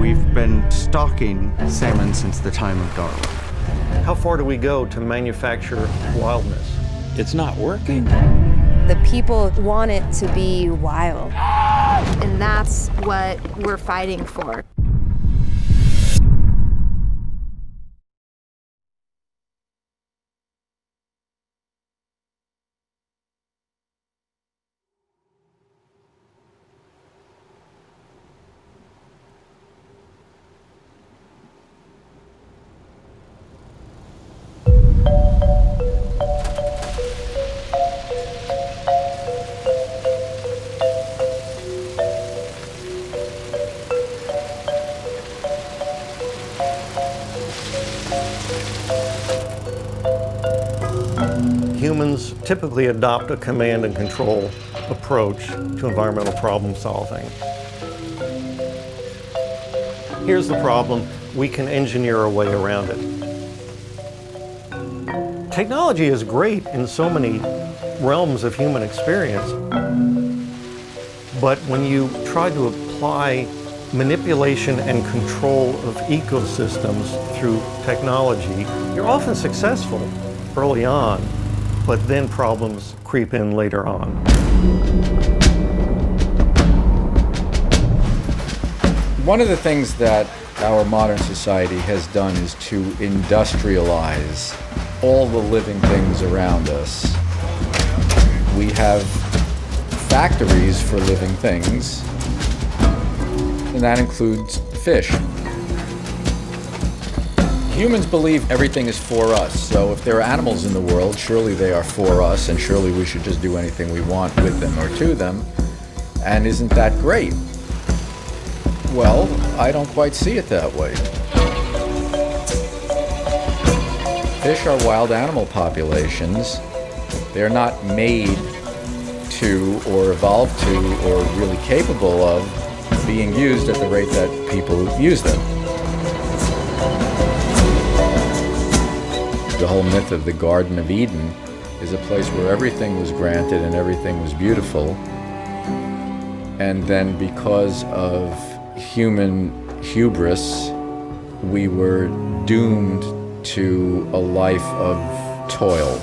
We've been stocking salmon since the time of Darwin. How far do we go to manufacture wildness? It's not working. The people want it to be wild. And that's what we're fighting for. Humans typically adopt a command and control approach to environmental problem solving. Here's the problem: we can engineer a way around it. Technology is great in so many realms of human experience, but when you try to apply manipulation and control of ecosystems through technology, you're often successful early on, but then problems creep in later on. One of the things that our modern society has done is to industrialize all the living things around us. We have factories for living things, and that includes fish. Humans believe everything is for us, so if there are animals in the world, surely they are for us, and surely we should just do anything we want with them or to them. And isn't that great? Well, I don't quite see it that way. Fish are wild animal populations. They're not made to, or evolved to, or really capable of being used at the rate that people use them. The whole myth of the Garden of Eden is a place where everything was granted and everything was beautiful. And then because of human hubris, we were doomed to a life of toil.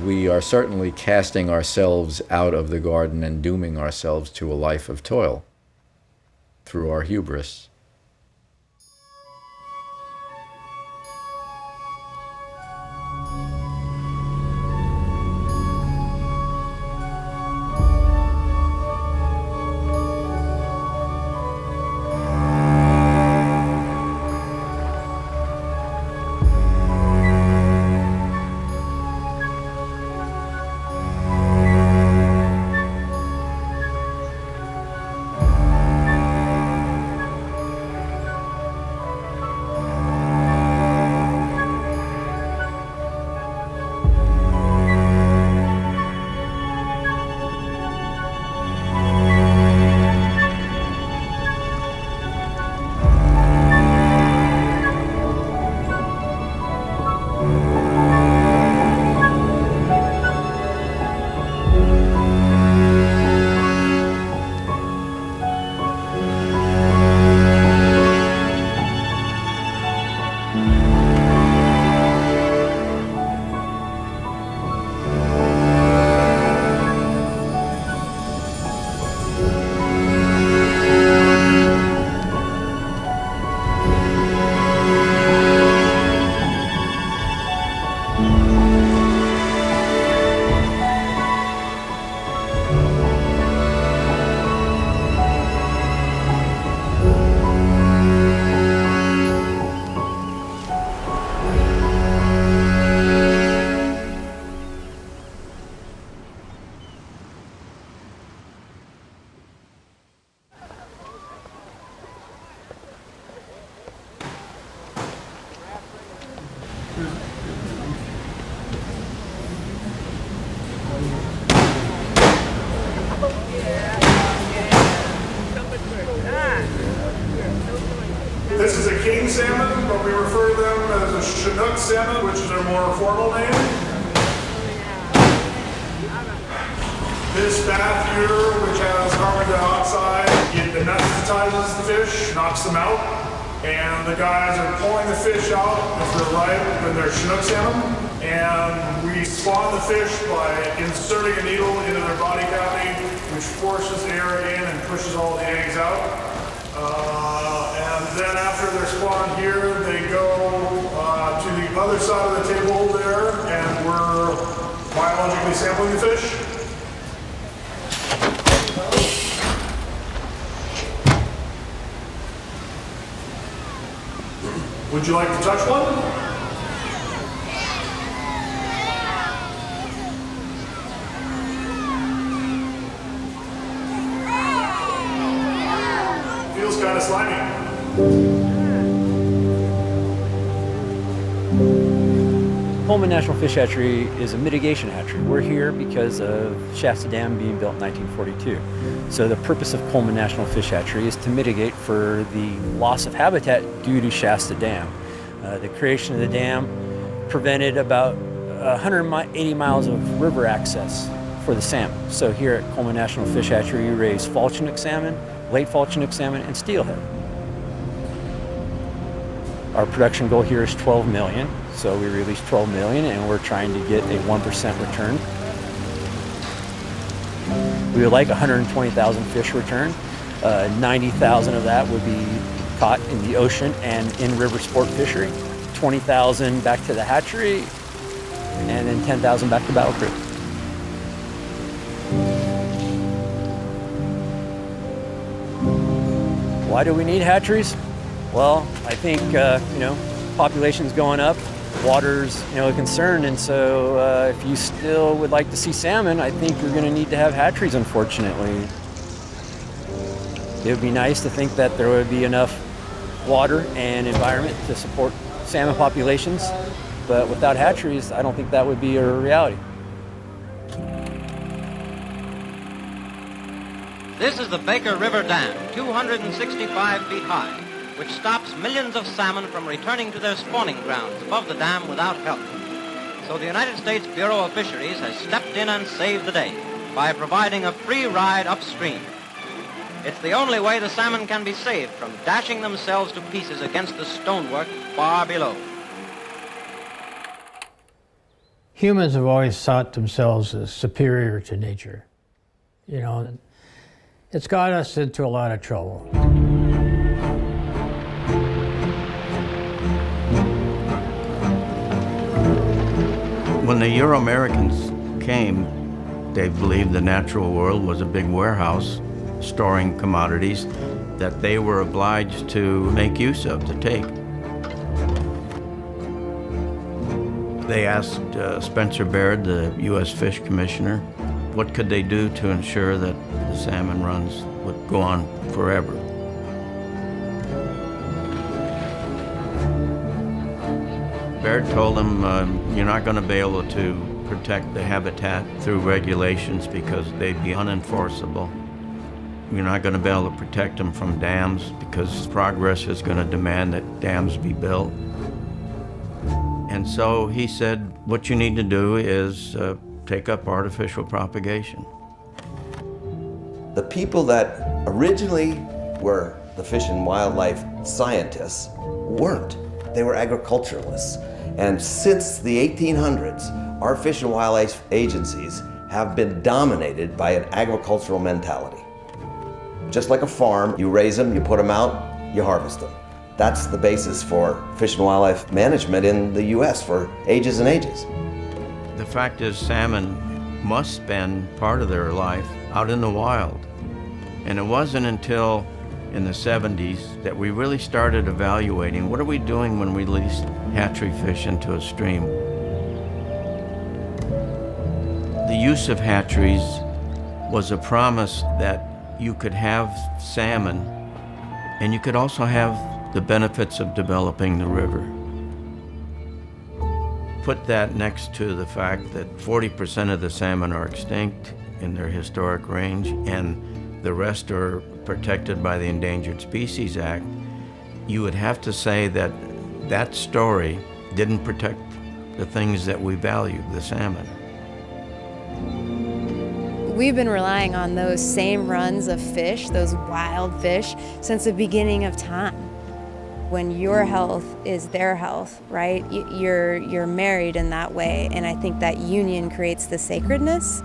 We are certainly casting ourselves out of the garden and dooming ourselves to a life of toil through our hubris. This is a king salmon, but we refer to them as a Chinook salmon, which is their more formal name. This bath here, which has carbon dioxide euthanizes the fish, knocks them out, and the guys are pulling the fish out if they're ripe, then they're Chinook salmon, and we spawn the fish by inserting a needle into their body cavity, which forces air in and pushes all the eggs out. And then after they're spawned here, they go to the other side of the table there, and we're biologically sampling the fish. Would you like to touch one? Feels kind of slimy. Coleman National Fish Hatchery is a mitigation hatchery. We're here because of Shasta Dam being built in 1942. So the purpose of Coleman National Fish Hatchery is to mitigate for the loss of habitat due to Shasta Dam. The creation of the dam prevented about 180 miles of river access for the salmon. So here at Coleman National Fish Hatchery, we raise fall Chinook salmon, late fall Chinook salmon, and steelhead. Our production goal here is 12 million. So we released 12 million and we're trying to get a 1% return. We would like 120,000 fish return. 90,000 of that would be caught in the ocean and in river sport fishery. 20,000 back to the hatchery, and then 10,000 back to Battle Creek. Why do we need hatcheries? Well, I think, population's going up, water's, a concern, and so if you still would like to see salmon, I think you're gonna need to have hatcheries, unfortunately. It would be nice to think that there would be enough water and environment to support salmon populations, but without hatcheries, I don't think that would be a reality. This is the Baker River Dam, 265 feet high, which stops millions of salmon from returning to their spawning grounds above the dam without help. So the United States Bureau of Fisheries has stepped in and saved the day by providing a free ride upstream. It's the only way the salmon can be saved from dashing themselves to pieces against the stonework far below. Humans have always thought themselves as superior to nature. It's got us into a lot of trouble. When the Euro-Americans came, they believed the natural world was a big warehouse storing commodities that they were obliged to make use of, to take. They asked Spencer Baird, the U.S. Fish Commissioner, what could they do to ensure that the salmon runs would go on forever. Baird told them, you're not going to be able to protect the habitat through regulations because they'd be unenforceable. You're not going to be able to protect them from dams because progress is going to demand that dams be built. And so he said, what you need to do is take up artificial propagation. The people that originally were the fish and wildlife scientists weren't. They were agriculturalists. And since the 1800s, our fish and wildlife agencies have been dominated by an agricultural mentality. Just like a farm, you raise them, you put them out, you harvest them. That's the basis for fish and wildlife management in the US for ages and ages. The fact is, salmon must spend part of their life out in the wild. And it wasn't until in the 70s that we really started evaluating what are we doing when we release hatchery fish into a stream. The use of hatcheries was a promise that you could have salmon and you could also have the benefits of developing the river. Put that next to the fact that 40% of the salmon are extinct in their historic range and the rest are protected by the Endangered Species Act, you would have to say that that story didn't protect the things that we value, the salmon. We've been relying on those same runs of fish, those wild fish, since the beginning of time. When your health is their health, right? You're married in that way, and I think that union creates the sacredness.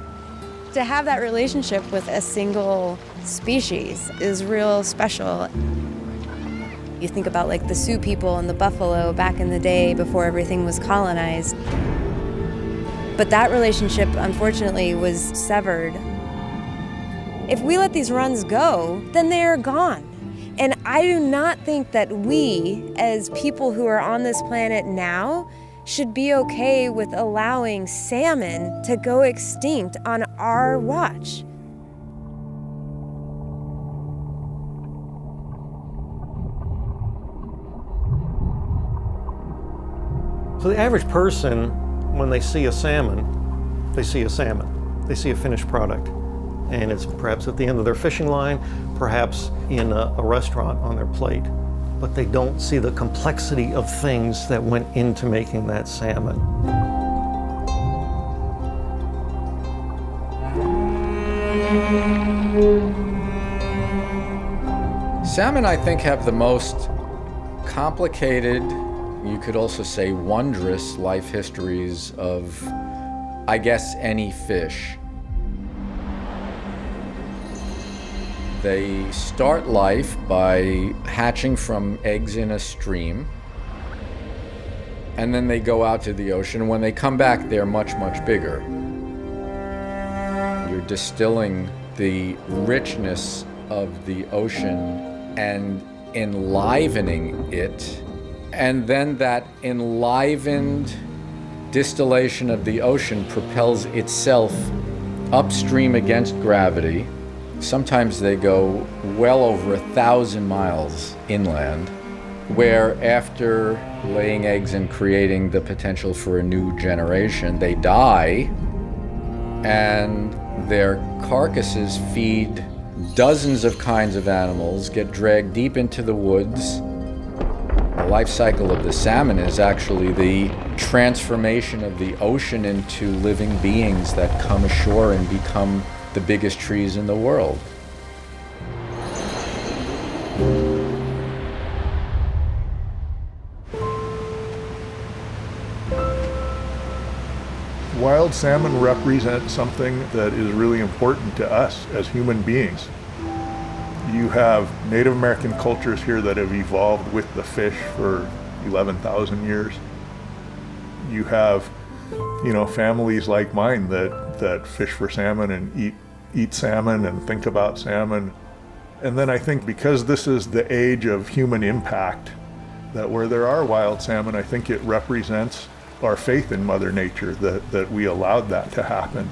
To have that relationship with a single species is real special. You think about like the Sioux people and the buffalo back in the day before everything was colonized. But that relationship, unfortunately, was severed. If we let these runs go, then they are gone. And I do not think that we, as people who are on this planet now, should be okay with allowing salmon to go extinct on our watch. So the average person, when they see a salmon, they see a salmon. They see a finished product. And it's perhaps at the end of their fishing line, perhaps in a restaurant on their plate. But they don't see the complexity of things that went into making that salmon. Salmon, I think, have the most complicated, you could also say wondrous life histories of, I guess, any fish. They start life by hatching from eggs in a stream, and then they go out to the ocean. When they come back, they're much, much bigger. You're distilling the richness of the ocean and enlivening it, and then that enlivened distillation of the ocean propels itself upstream against gravity. Sometimes they go well over 1,000 miles inland, where after laying eggs and creating the potential for a new generation, they die, and their carcasses feed dozens of kinds of animals, get dragged deep into the woods. The life cycle of the salmon is actually the transformation of the ocean into living beings that come ashore and become the biggest trees in the world. Wild salmon represent something that is really important to us as human beings. You have Native American cultures here that have evolved with the fish for 11,000 years. You have, families like mine that fish for salmon and eat salmon and think about salmon. And then I think because this is the age of human impact, that where there are wild salmon, I think it represents our faith in Mother Nature, that we allowed that to happen.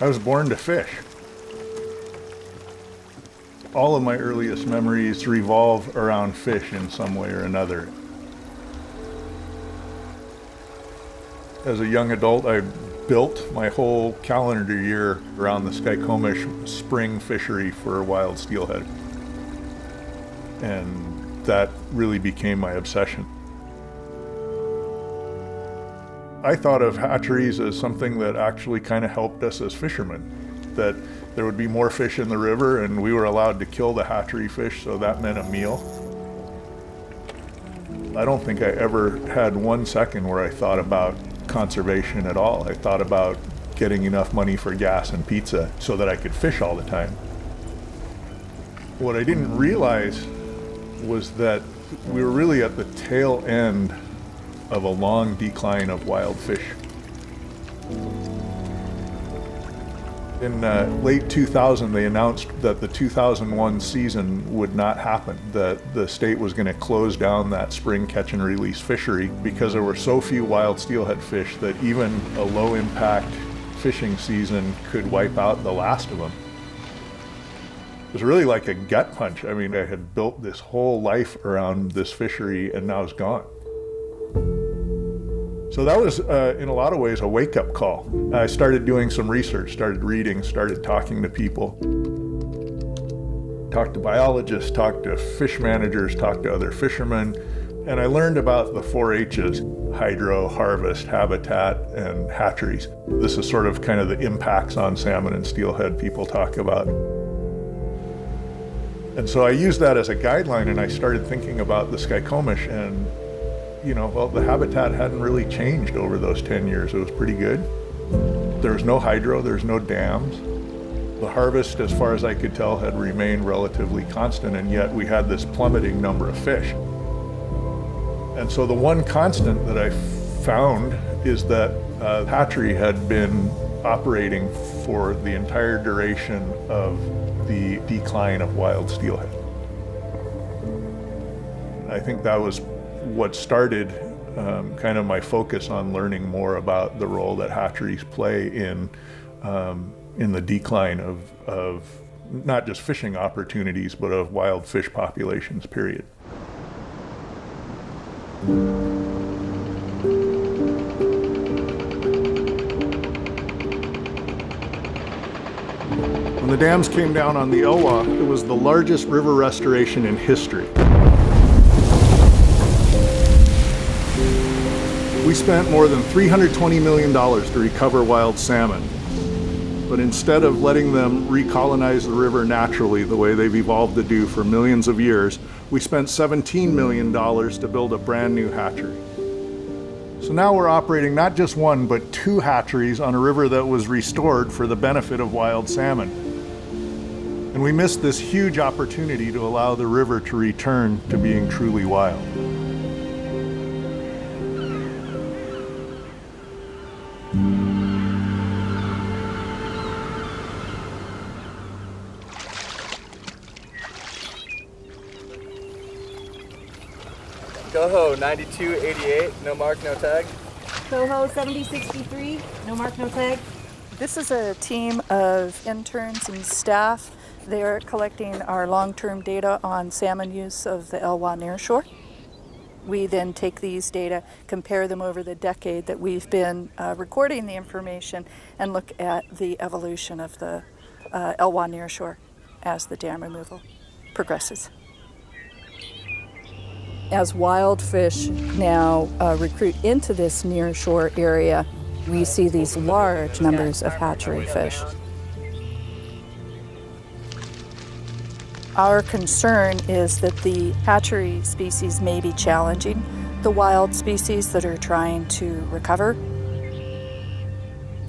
I was born to fish. All of my earliest memories revolve around fish in some way or another. As a young adult, I built my whole calendar year around the Skykomish spring fishery for wild steelhead. And that really became my obsession. I thought of hatcheries as something that actually kind of helped us as fishermen, that there would be more fish in the river and we were allowed to kill the hatchery fish, so that meant a meal. I don't think I ever had 1 second where I thought about conservation at all. I thought about getting enough money for gas and pizza so that I could fish all the time. What I didn't realize was that we were really at the tail end of a long decline of wild fish. In late 2000, they announced that the 2001 season would not happen, that the state was going to close down that spring catch and release fishery because there were so few wild steelhead fish that even a low impact fishing season could wipe out the last of them. It was really like a gut punch. I mean, I had built this whole life around this fishery and now it's gone. So that was, in a lot of ways, a wake-up call. I started doing some research, started reading, started talking to people. Talked to biologists, talked to fish managers, talked to other fishermen, and I learned about the 4 H's: hydro, harvest, habitat, and hatcheries. This is sort of kind of the impacts on salmon and steelhead people talk about. And so I used that as a guideline, and I started thinking about the Skykomish, and well, the habitat hadn't really changed over those 10 years. It was pretty good. There was no hydro, there was no dams. The harvest, as far as I could tell, had remained relatively constant, and yet we had this plummeting number of fish. And so the one constant that I found is that hatchery had been operating for the entire duration of the decline of wild steelhead. I think that was what started kind of my focus on learning more about the role that hatcheries play in the decline of not just fishing opportunities, but of wild fish populations, period. When the dams came down on the Elwha, it was the largest river restoration in history. We spent more than $320 million to recover wild salmon. But instead of letting them recolonize the river naturally the way they've evolved to do for millions of years, we spent $17 million to build a brand new hatchery. So now we're operating not just one, but 2 hatcheries on a river that was restored for the benefit of wild salmon. And we missed this huge opportunity to allow the river to return to being truly wild. Coho 9288, no mark, no tag. Coho 7063, no mark, no tag. This is a team of interns and staff. They're collecting our long-term data on salmon use of the Elwha nearshore. We then take these data, compare them over the decade that we've been recording the information, and look at the evolution of the Elwha nearshore as the dam removal progresses. As wild fish now recruit into this nearshore area, we see these large numbers of hatchery fish. Our concern is that the hatchery species may be challenging the wild species that are trying to recover.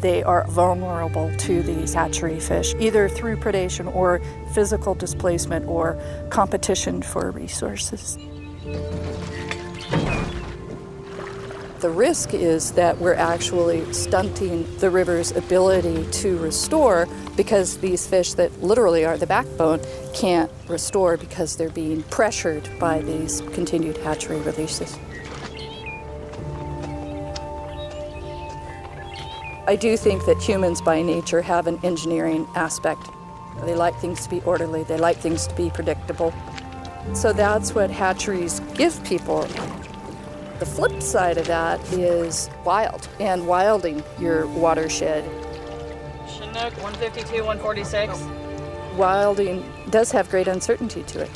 They are vulnerable to these hatchery fish, either through predation or physical displacement or competition for resources. The risk is that we're actually stunting the river's ability to restore because these fish that literally are the backbone can't restore because they're being pressured by these continued hatchery releases. I do think that humans by nature have an engineering aspect. They like things to be orderly, they like things to be predictable. So that's what hatcheries give people. The flip side of that is wild and wilding your watershed. Chinook 152, 146. Wilding does have great uncertainty to it.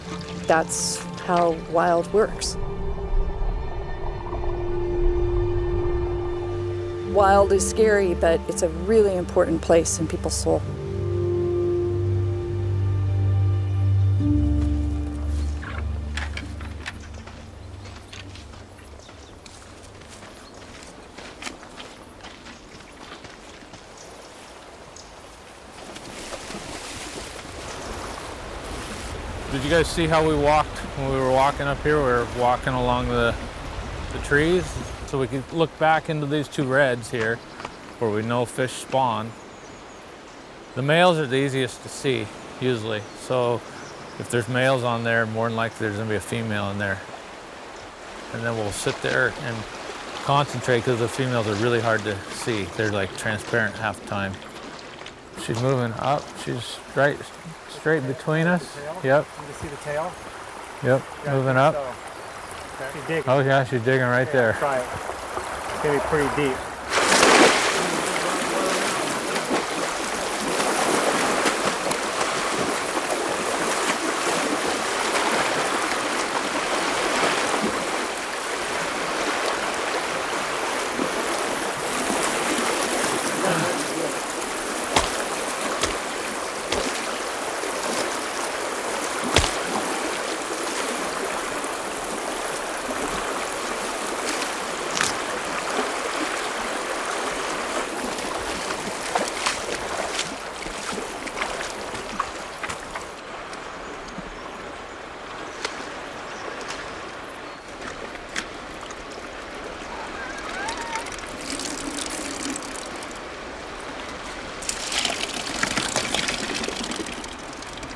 That's how wild works. Wild is scary, but it's a really important place in people's soul. Did you guys see how we walked when we were walking up here? We were walking along the trees so we could look back into these 2 reds here where we know fish spawn. The males are the easiest to see usually, so if there's males on there, more than likely there's going to be a female in there. And then we'll sit there and concentrate because the females are really hard to see. They're like transparent half the time. She's moving up. She's right straight between us. Yep. You can see the tail? Yep, moving up. So, okay. Oh yeah, she's digging right there. Try it. gonna be pretty deep.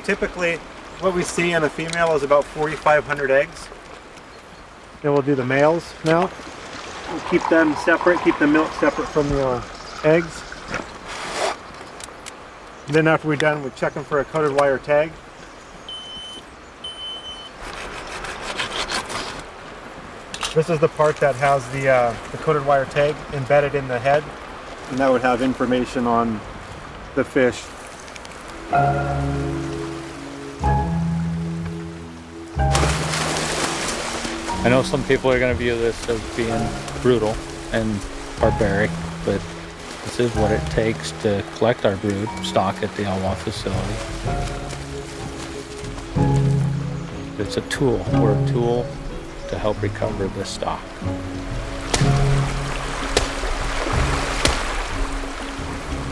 Typically, what we see in a female is about 4,500 eggs. And we'll do the males now. We'll keep them separate, keep the milk separate from the eggs. And then after we're done, we check them for a coated wire tag. This is the part that has the coated wire tag embedded in the head. And that would have information on the fish. I know some people are going to view this as being brutal and barbaric, but this is what it takes to collect our brood stock at the Elwha facility. It's a tool. We're a tool to help recover this stock.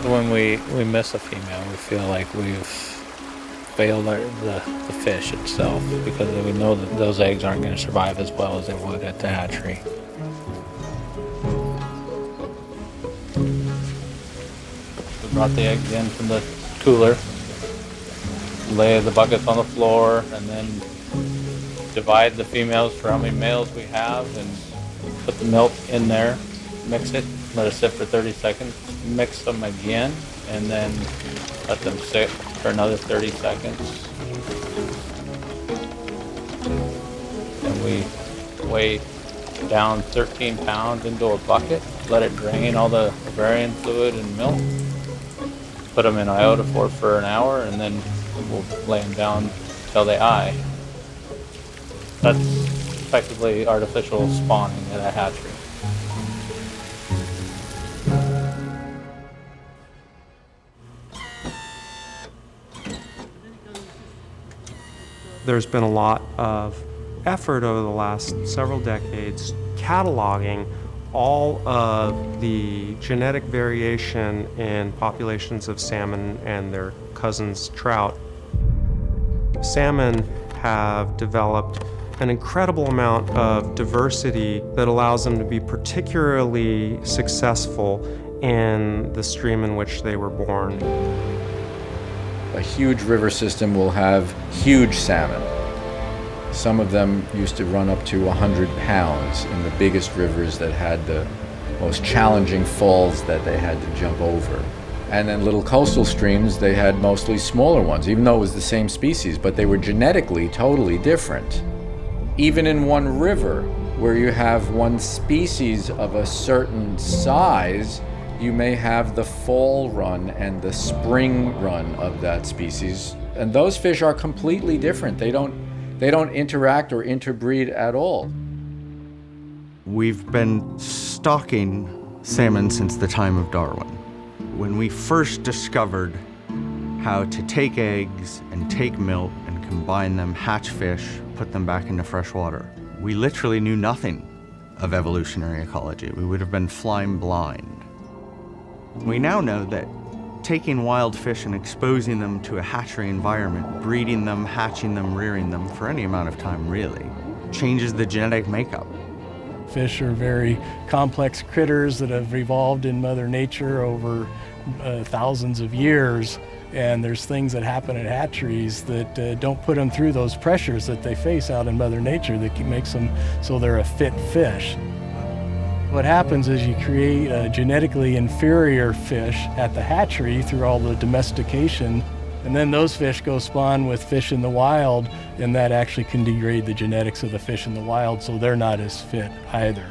When we miss a female, we feel like we've failed the fish itself, because we know that those eggs aren't going to survive as well as they would at the hatchery. We brought the eggs in from the cooler, lay the buckets on the floor, and then divide the females for how many males we have, and put the milk in there, mix it, let it sit for 30 seconds, mix them again, and then let them sit for another 30 seconds. And we weigh down 13 pounds into a bucket, let it drain all the ovarian fluid and milk, put them in iodophor for an hour, and then we'll lay them down till they eye. That's effectively artificial spawning at a hatchery. There's been a lot of effort over the last several decades cataloging all of the genetic variation in populations of salmon and their cousins trout. Salmon have developed an incredible amount of diversity that allows them to be particularly successful in the stream in which they were born. A huge river system will have huge salmon. Some of them used to run up to 100 pounds in the biggest rivers that had the most challenging falls that they had to jump over. And then little coastal streams, they had mostly smaller ones, even though it was the same species, but they were genetically totally different. Even in one river, where you have one species of a certain size, you may have the fall run and the spring run of that species. And those fish are completely different. They don't interact or interbreed at all. We've been stocking salmon since the time of Darwin. When we first discovered how to take eggs and take milk and combine them, hatch fish, put them back into fresh water, we literally knew nothing of evolutionary ecology. We would have been flying blind. We now know that taking wild fish and exposing them to a hatchery environment, breeding them, hatching them, rearing them, for any amount of time really, changes the genetic makeup. Fish are very complex critters that have evolved in Mother Nature over thousands of years, and there's things that happen at hatcheries that don't put them through those pressures that they face out in Mother Nature that makes them so they're a fit fish. What happens is you create a genetically inferior fish at the hatchery through all the domestication, and then those fish go spawn with fish in the wild, and that actually can degrade the genetics of the fish in the wild, so they're not as fit either.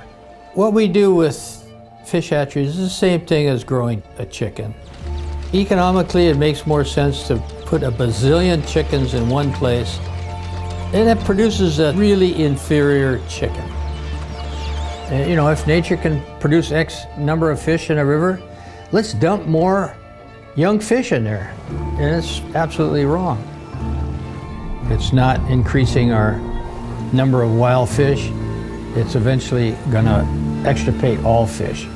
What we do with fish hatcheries is the same thing as growing a chicken. Economically, it makes more sense to put a bazillion chickens in one place, and it produces a really inferior chicken. And, you know, if nature can produce X number of fish in a river, let's dump more young fish in there. And it's absolutely wrong. It's not increasing our number of wild fish. It's eventually going to extirpate all fish.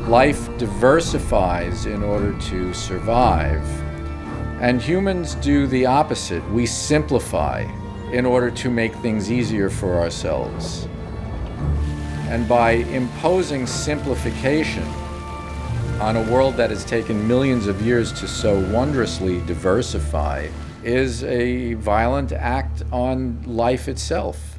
Life diversifies in order to survive, and humans do the opposite. We simplify in order to make things easier for ourselves. And by imposing simplification on a world that has taken millions of years to so wondrously diversify is a violent act on life itself.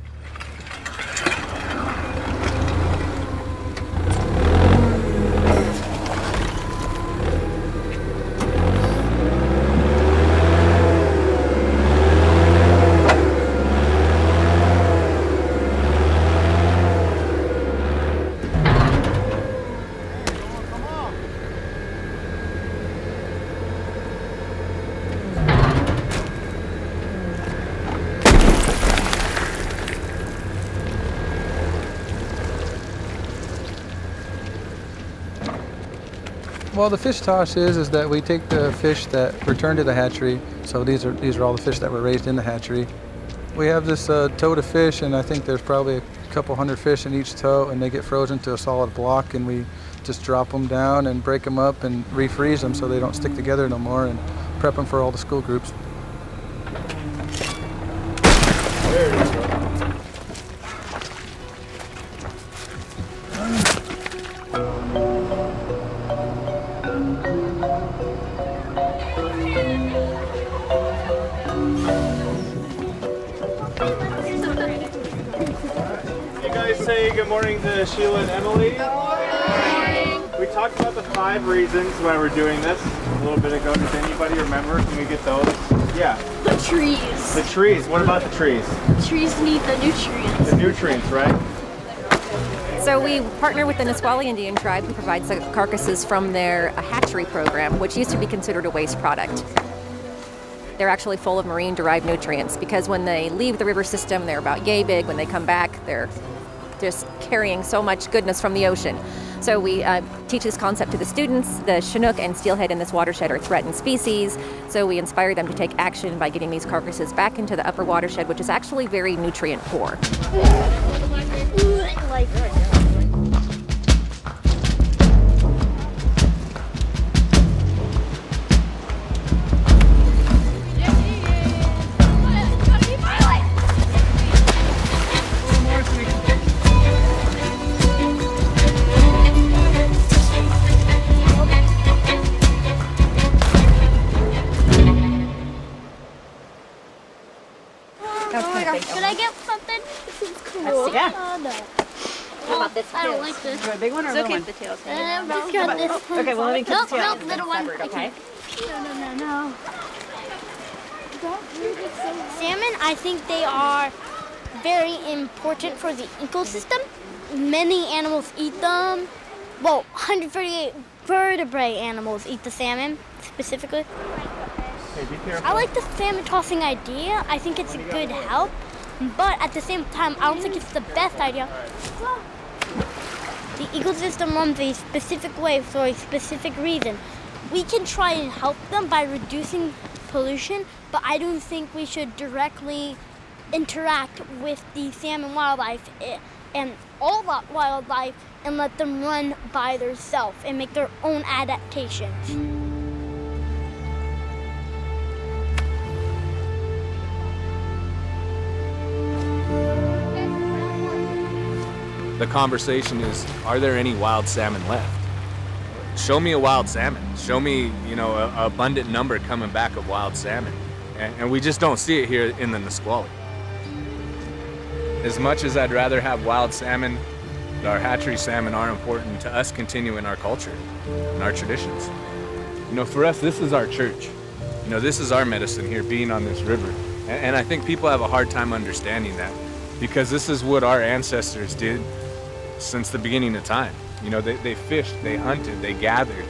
Well, the fish toss is that we take the fish that return to the hatchery. So these are all the fish that were raised in the hatchery. We have this tote of fish, and I think there's probably a couple hundred fish in each tote, and they get frozen to a solid block, and we just drop them down and break them up and refreeze them so they don't stick together no more, and prep them for all the school groups. There you go. Say good morning to Sheila and Emily. Good morning. We talked about the 5 reasons why we're doing this a little bit ago. Does anybody remember? Can we get those? Yeah. The trees. The trees. What about the trees? The trees need the nutrients. The nutrients, right? So we partner with the Nisqually Indian tribe who provides the carcasses from their hatchery program, which used to be considered a waste product. They're actually full of marine-derived nutrients because when they leave the river system, they're about yay big. When they come back, they're just carrying so much goodness from the ocean. So we teach this concept to the students. The Chinook and steelhead in this watershed are threatened species, so we inspire them to take action by getting these carcasses back into the upper watershed, which is actually very nutrient poor. Should I get something? This is cool. Yeah. Oh, no. How about this? I don't like this. You want a big one or a little one? Just got this. Okay, well let me keep the tail. Nope, little one. Okay. No. Salmon, I think they are very important for the ecosystem. Many animals eat them. Well, 138 vertebrate animals eat the salmon, specifically. Hey, be careful. I like the salmon tossing idea. I think it's a good help. But at the same time, I don't think it's the best idea. The ecosystem runs a specific way for a specific reason. We can try and help them by reducing pollution, but I don't think we should directly interact with the salmon wildlife and all that wildlife and let them run by themselves and make their own adaptations. The conversation is, are there any wild salmon left? Show me a wild salmon. Show me, an abundant number coming back of wild salmon. And we just don't see it here in the Nisqually. As much as I'd rather have wild salmon, our hatchery salmon are important to us continuing our culture and our traditions. For us, this is our church. This is our medicine here, being on this river. And I think people have a hard time understanding that because this is what our ancestors did since the beginning of time. You know, they fished, they hunted, they gathered,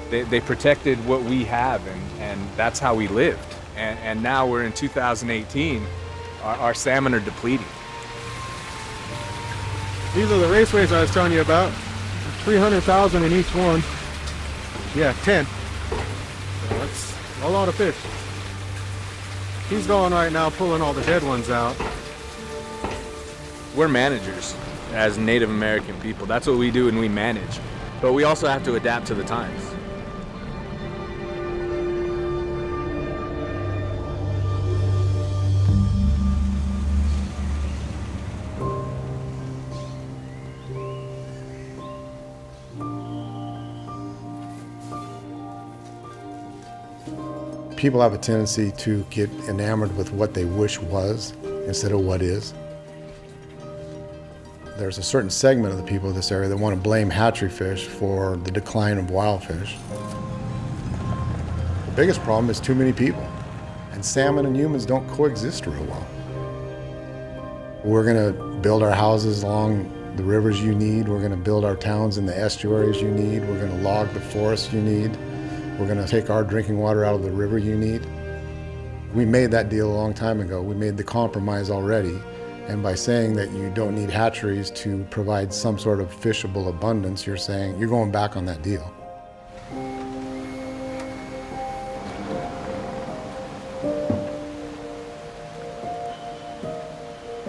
they protected what we have, and that's how we lived. And now we're in 2018, our salmon are depleting. These are the raceways I was telling you about. 300,000 in each one. Yeah, 10. So that's a lot of fish. He's going right now pulling all the dead ones out. We're managers as Native American people. That's what we do, and we manage. But we also have to adapt to the times. People have a tendency to get enamored with what they wish was instead of what is. There's a certain segment of the people of this area that want to blame hatchery fish for the decline of wild fish. The biggest problem is too many people, and salmon and humans don't coexist real well. We're going to build our houses along the rivers you need. We're going to build our towns in the estuaries you need. We're going to log the forests you need. We're going to take our drinking water out of the river you need. We made that deal a long time ago. We made the compromise already. And by saying that you don't need hatcheries to provide some sort of fishable abundance, you're saying you're going back on that deal.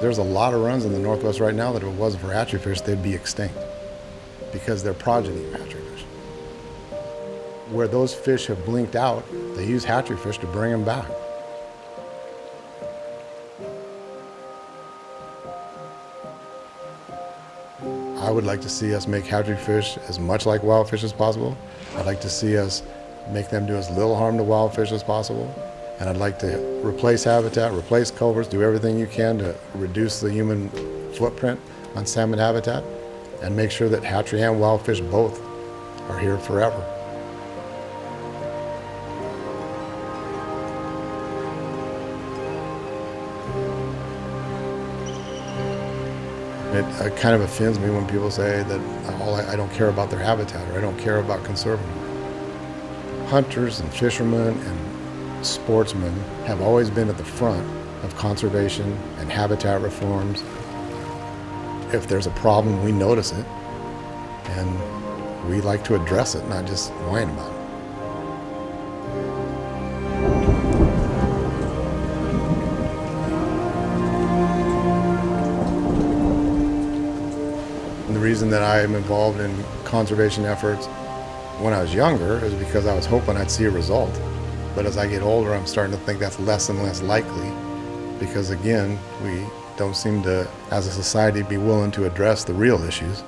There's a lot of runs in the Northwest right now that if it wasn't for hatchery fish, they'd be extinct because they're progeny of hatchery fish. Where those fish have blinked out, they use hatchery fish to bring them back. I would like to see us make hatchery fish as much like wild fish as possible. I'd like to see us make them do as little harm to wild fish as possible. And I'd like to replace habitat, replace culverts, do everything you can to reduce the human footprint on salmon habitat and make sure that hatchery and wild fish both are here forever. It kind of offends me when people say that I don't care about their habitat or I don't care about conserving them. Hunters and fishermen and sportsmen have always been at the front of conservation and habitat reforms. If there's a problem, we notice it and we like to address it, not just whine about it. The reason that I am involved in conservation efforts when I was younger is because I was hoping I'd see a result. But as I get older, I'm starting to think that's less and less likely because, again, we don't seem to, as a society, be willing to address the real issues.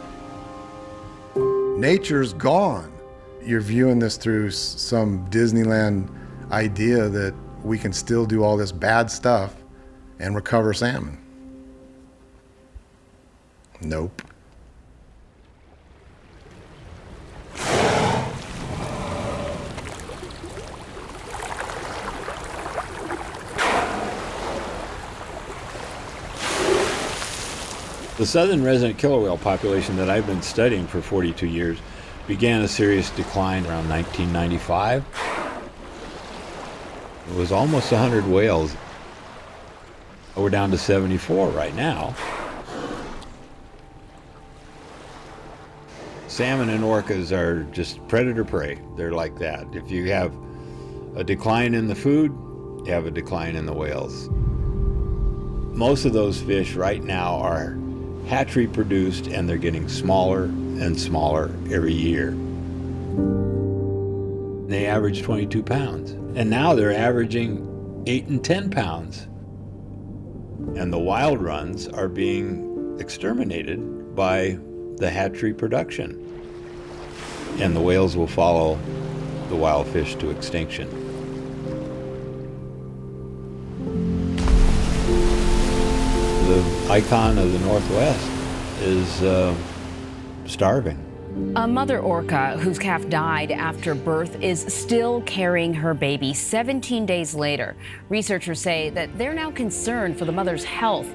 Nature's gone. You're viewing this through some Disneyland idea that we can still do all this bad stuff and recover salmon. Nope. The southern resident killer whale population that I've been studying for 42 years began a serious decline around 1995. It was almost 100 whales. We're down to 74 right now. Salmon and orcas are just predator prey. They're like that. If you have a decline in the food, you have a decline in the whales. Most of those fish right now are hatchery produced and they're getting smaller and smaller every year. They average 22 pounds and now they're averaging 8 and 10 pounds. And the wild runs are being exterminated by the hatchery production. And the whales will follow the wild fish to extinction. The icon of the Northwest is starving. A mother orca whose calf died after birth is still carrying her baby 17 days later. Researchers say that they're now concerned for the mother's health.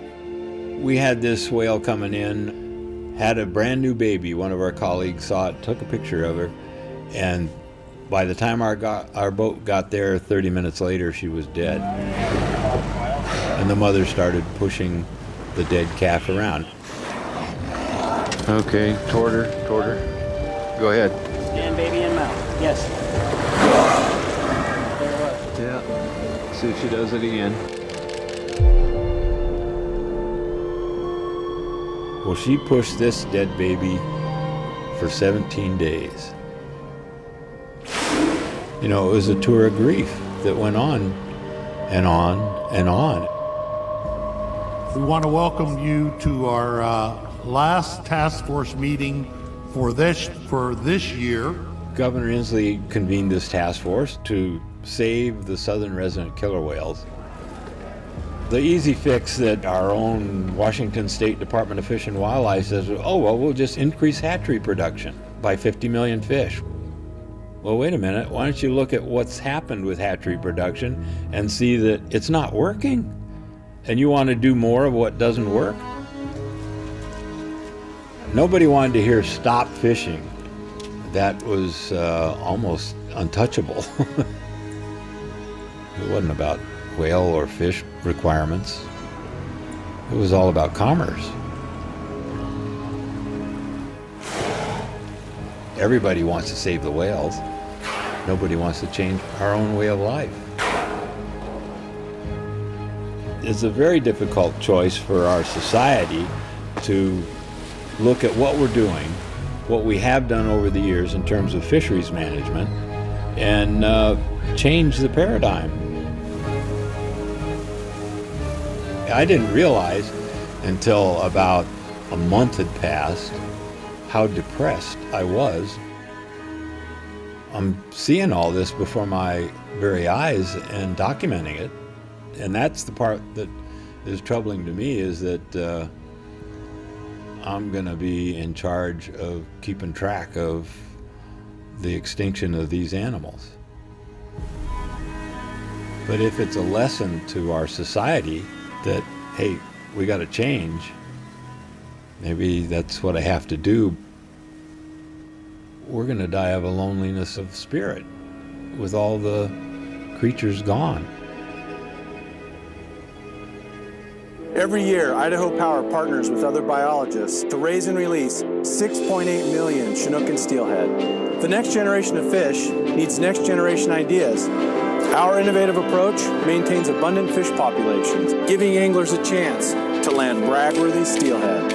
We had this whale coming in, had a brand new baby. One of our colleagues saw it, took a picture of her, and by the time our boat got there 30 minutes later, she was dead. And the mother started pushing the dead calf around. Okay, toward her. Go ahead. Stand baby in mouth. Yes. Yeah. See if she does it again. Well, she pushed this dead baby for 17 days. You know, it was a tour of grief that went on and on and on. We want to welcome you to our last task force meeting for this year. Governor Inslee convened this task force to save the southern resident killer whales. The easy fix that our own Washington State Department of Fish and Wildlife says, oh, well, we'll just increase hatchery production by 50 million fish. Well, wait a minute. Why don't you look at what's happened with hatchery production and see that it's not working? And you want to do more of what doesn't work? Nobody wanted to hear stop fishing. That was almost untouchable. It wasn't about whale or fish requirements. It was all about commerce. Everybody wants to save the whales. Nobody wants to change our own way of life. It's a very difficult choice for our society to look at what we're doing, what we have done over the years in terms of fisheries management, and change the paradigm. I didn't realize until about a month had passed how depressed I was. I'm seeing all this before my very eyes and documenting it. And that's the part that is troubling to me, is that I'm going to be in charge of keeping track of the extinction of these animals. But if it's a lesson to our society that, hey, we got to change, maybe that's what I have to do. We're going to die of a loneliness of spirit with all the creatures gone. Every year, Idaho Power partners with other biologists to raise and release 6.8 million Chinook and steelhead. The next generation of fish needs next generation ideas. Our innovative approach maintains abundant fish populations, giving anglers a chance to land brag-worthy steelhead.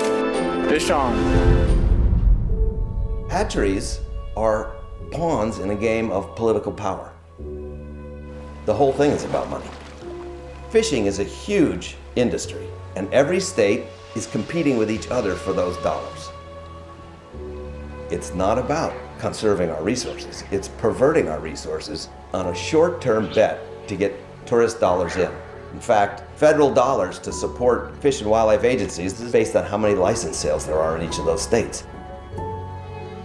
Fish on. Hatcheries are pawns in a game of political power. The whole thing is about money. Fishing is a huge industry, and every state is competing with each other for those dollars. It's not about conserving our resources. It's perverting our resources on a short-term bet to get tourist dollars in. In fact, federal dollars to support fish and wildlife agencies is based on how many license sales there are in each of those states.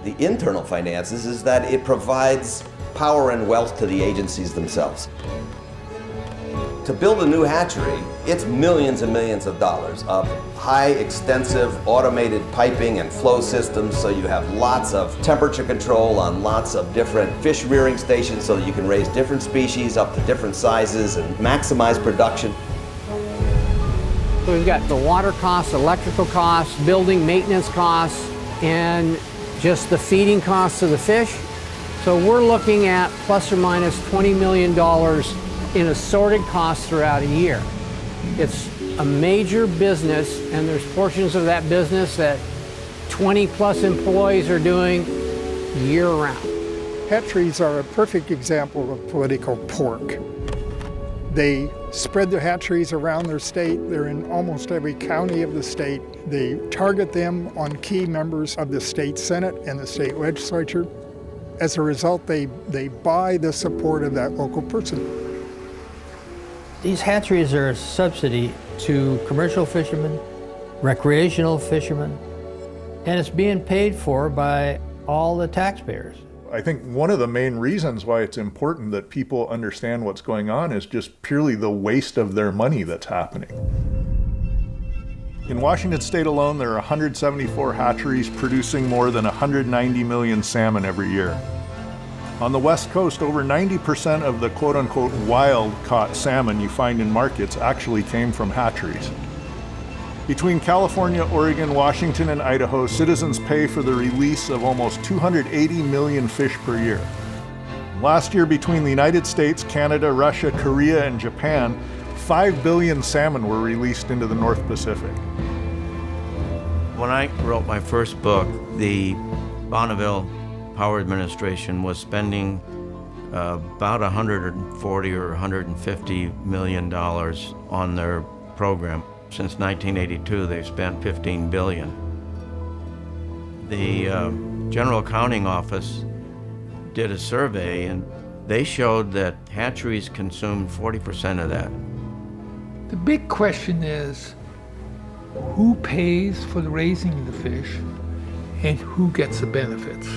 The internal finances is that it provides power and wealth to the agencies themselves. To build a new hatchery, it's millions and millions of dollars of high, extensive, automated piping and flow systems, so you have lots of temperature control on lots of different fish rearing stations so that you can raise different species up to different sizes and maximize production. So we've got the water costs, electrical costs, building maintenance costs, and just the feeding costs of the fish. So we're looking at plus or minus $20 million in assorted costs throughout a year. It's a major business, and there's portions of that business that 20 plus employees are doing year round. Hatcheries are a perfect example of political pork. They spread their hatcheries around their state. They're in almost every county of the state. They target them on key members of the state Senate and the state legislature. As a result, they buy the support of that local person. These hatcheries are a subsidy to commercial fishermen, recreational fishermen, and it's being paid for by all the taxpayers. I think one of the main reasons why it's important that people understand what's going on is just purely the waste of their money that's happening. In Washington state alone, there are 174 hatcheries producing more than 190 million salmon every year. On the West Coast, over 90% of the quote-unquote wild-caught salmon you find in markets actually came from hatcheries. Between California, Oregon, Washington, and Idaho, citizens pay for the release of almost 280 million fish per year. Last year, between the United States, Canada, Russia, Korea, and Japan, 5 billion salmon were released into the North Pacific. When I wrote my first book, the Bonneville Power Administration was spending about $140 or $150 million on their program. Since 1982, they've spent $15 billion. The General Accounting Office did a survey, and they showed that hatcheries consumed 40% of that. The big question is, who pays for the raising of the fish and who gets the benefits?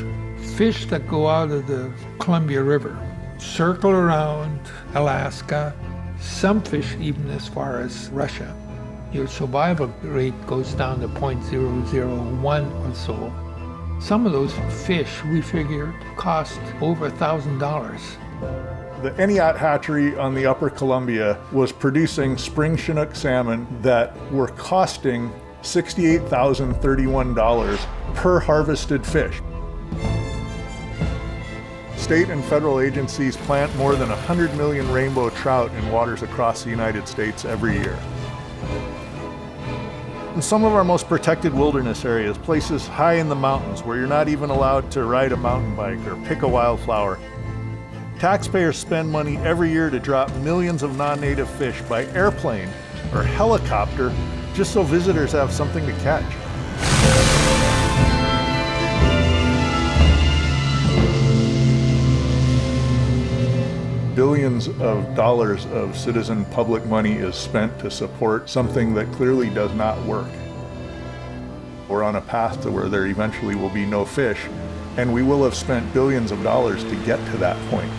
Fish that go out of the Columbia River circle around Alaska, some fish even as far as Russia. Your survival rate goes down to 0.001 or so. Some of those fish, we figure, cost over $1,000. The Eniat hatchery on the Upper Columbia was producing spring Chinook salmon that were costing $68,031 per harvested fish. State and federal agencies plant more than 100 million rainbow trout in waters across the United States every year. In some of our most protected wilderness areas, places high in the mountains where you're not even allowed to ride a mountain bike or pick a wildflower, taxpayers spend money every year to drop millions of non-native fish by airplane or helicopter just so visitors have something to catch. Billions of dollars of citizen public money is spent to support something that clearly does not work. We're on a path to where there eventually will be no fish, and we will have spent billions of dollars to get to that point.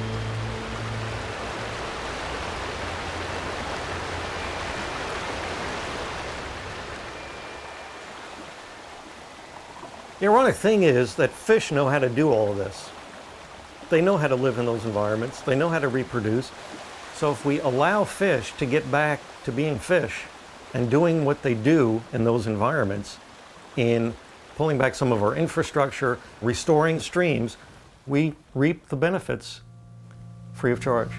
The ironic thing is that fish know how to do all of this. They know how to live in those environments. They know how to reproduce. So if we allow fish to get back to being fish and doing what they do in those environments, in pulling back some of our infrastructure, restoring streams, we reap the benefits free of charge.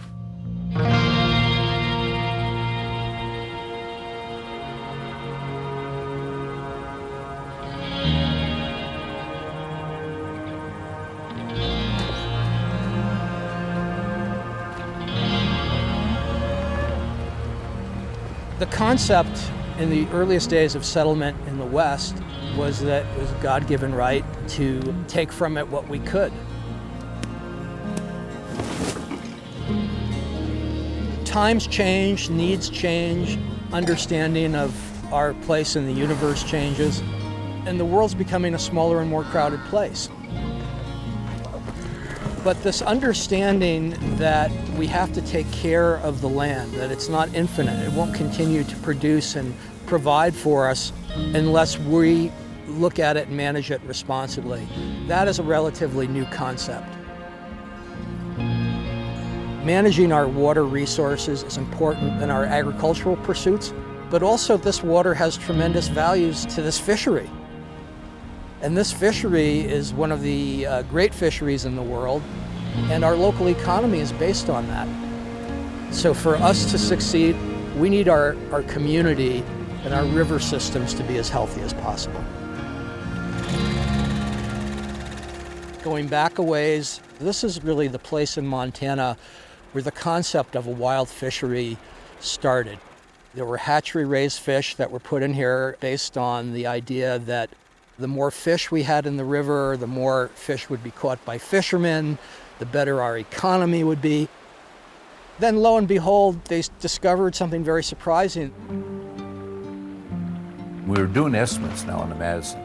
The concept in the earliest days of settlement in the West was that it was a God-given right to take from it what we could. Times change, needs change, understanding of our place in the universe changes, and the world's becoming a smaller and more crowded place. But this understanding that we have to take care of the land, that it's not infinite, it won't continue to produce and provide for us unless we look at it and manage it responsibly. That is a relatively new concept. Managing our water resources is important in our agricultural pursuits, but also this water has tremendous values to this fishery. And this fishery is one of the great fisheries in the world, and our local economy is based on that. So for us to succeed, we need our community and our river systems to be as healthy as possible. Going back a ways, this is really the place in Montana where the concept of a wild fishery started. There were hatchery-raised fish that were put in here based on the idea that the more fish we had in the river, the more fish would be caught by fishermen, the better our economy would be. Then lo and behold, they discovered something very surprising. We're doing estimates now in the Madison,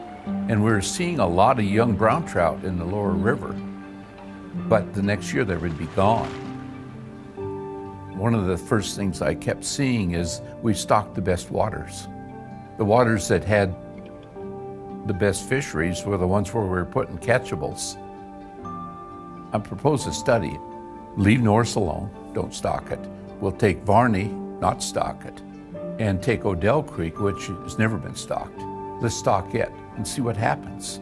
and we're seeing a lot of young brown trout in the lower river, but the next year they would be gone. One of the first things I kept seeing is we've stocked the best waters. The waters that had the best fisheries were the ones where we were putting catchables. I propose a study. Leave Norris alone, don't stock it. We'll take Varney, not stock it, and take Odell Creek, which has never been stocked. Let's stock it and see what happens.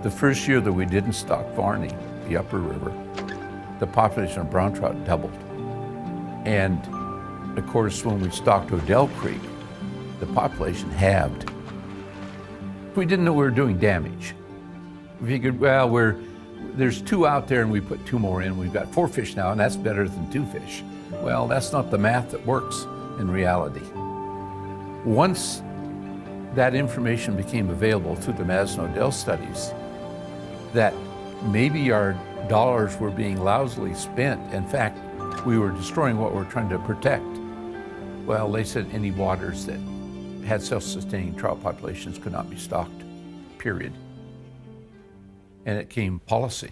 The first year that we didn't stock Varney, the upper river, the population of brown trout doubled. And of course, when we stocked Odell Creek, the population halved. We didn't know we were doing damage. We figured, well, there's 2 out there and we put 2 more in. We've got 4 fish now, and that's better than 2 fish. Well, that's not the math that works in reality. Once that information became available through the Madison-Odell studies, that maybe our dollars were being lousily spent. In fact, we were destroying what we're trying to protect. Well, they said any waters that had self-sustaining trout populations could not be stocked, period. And it came policy.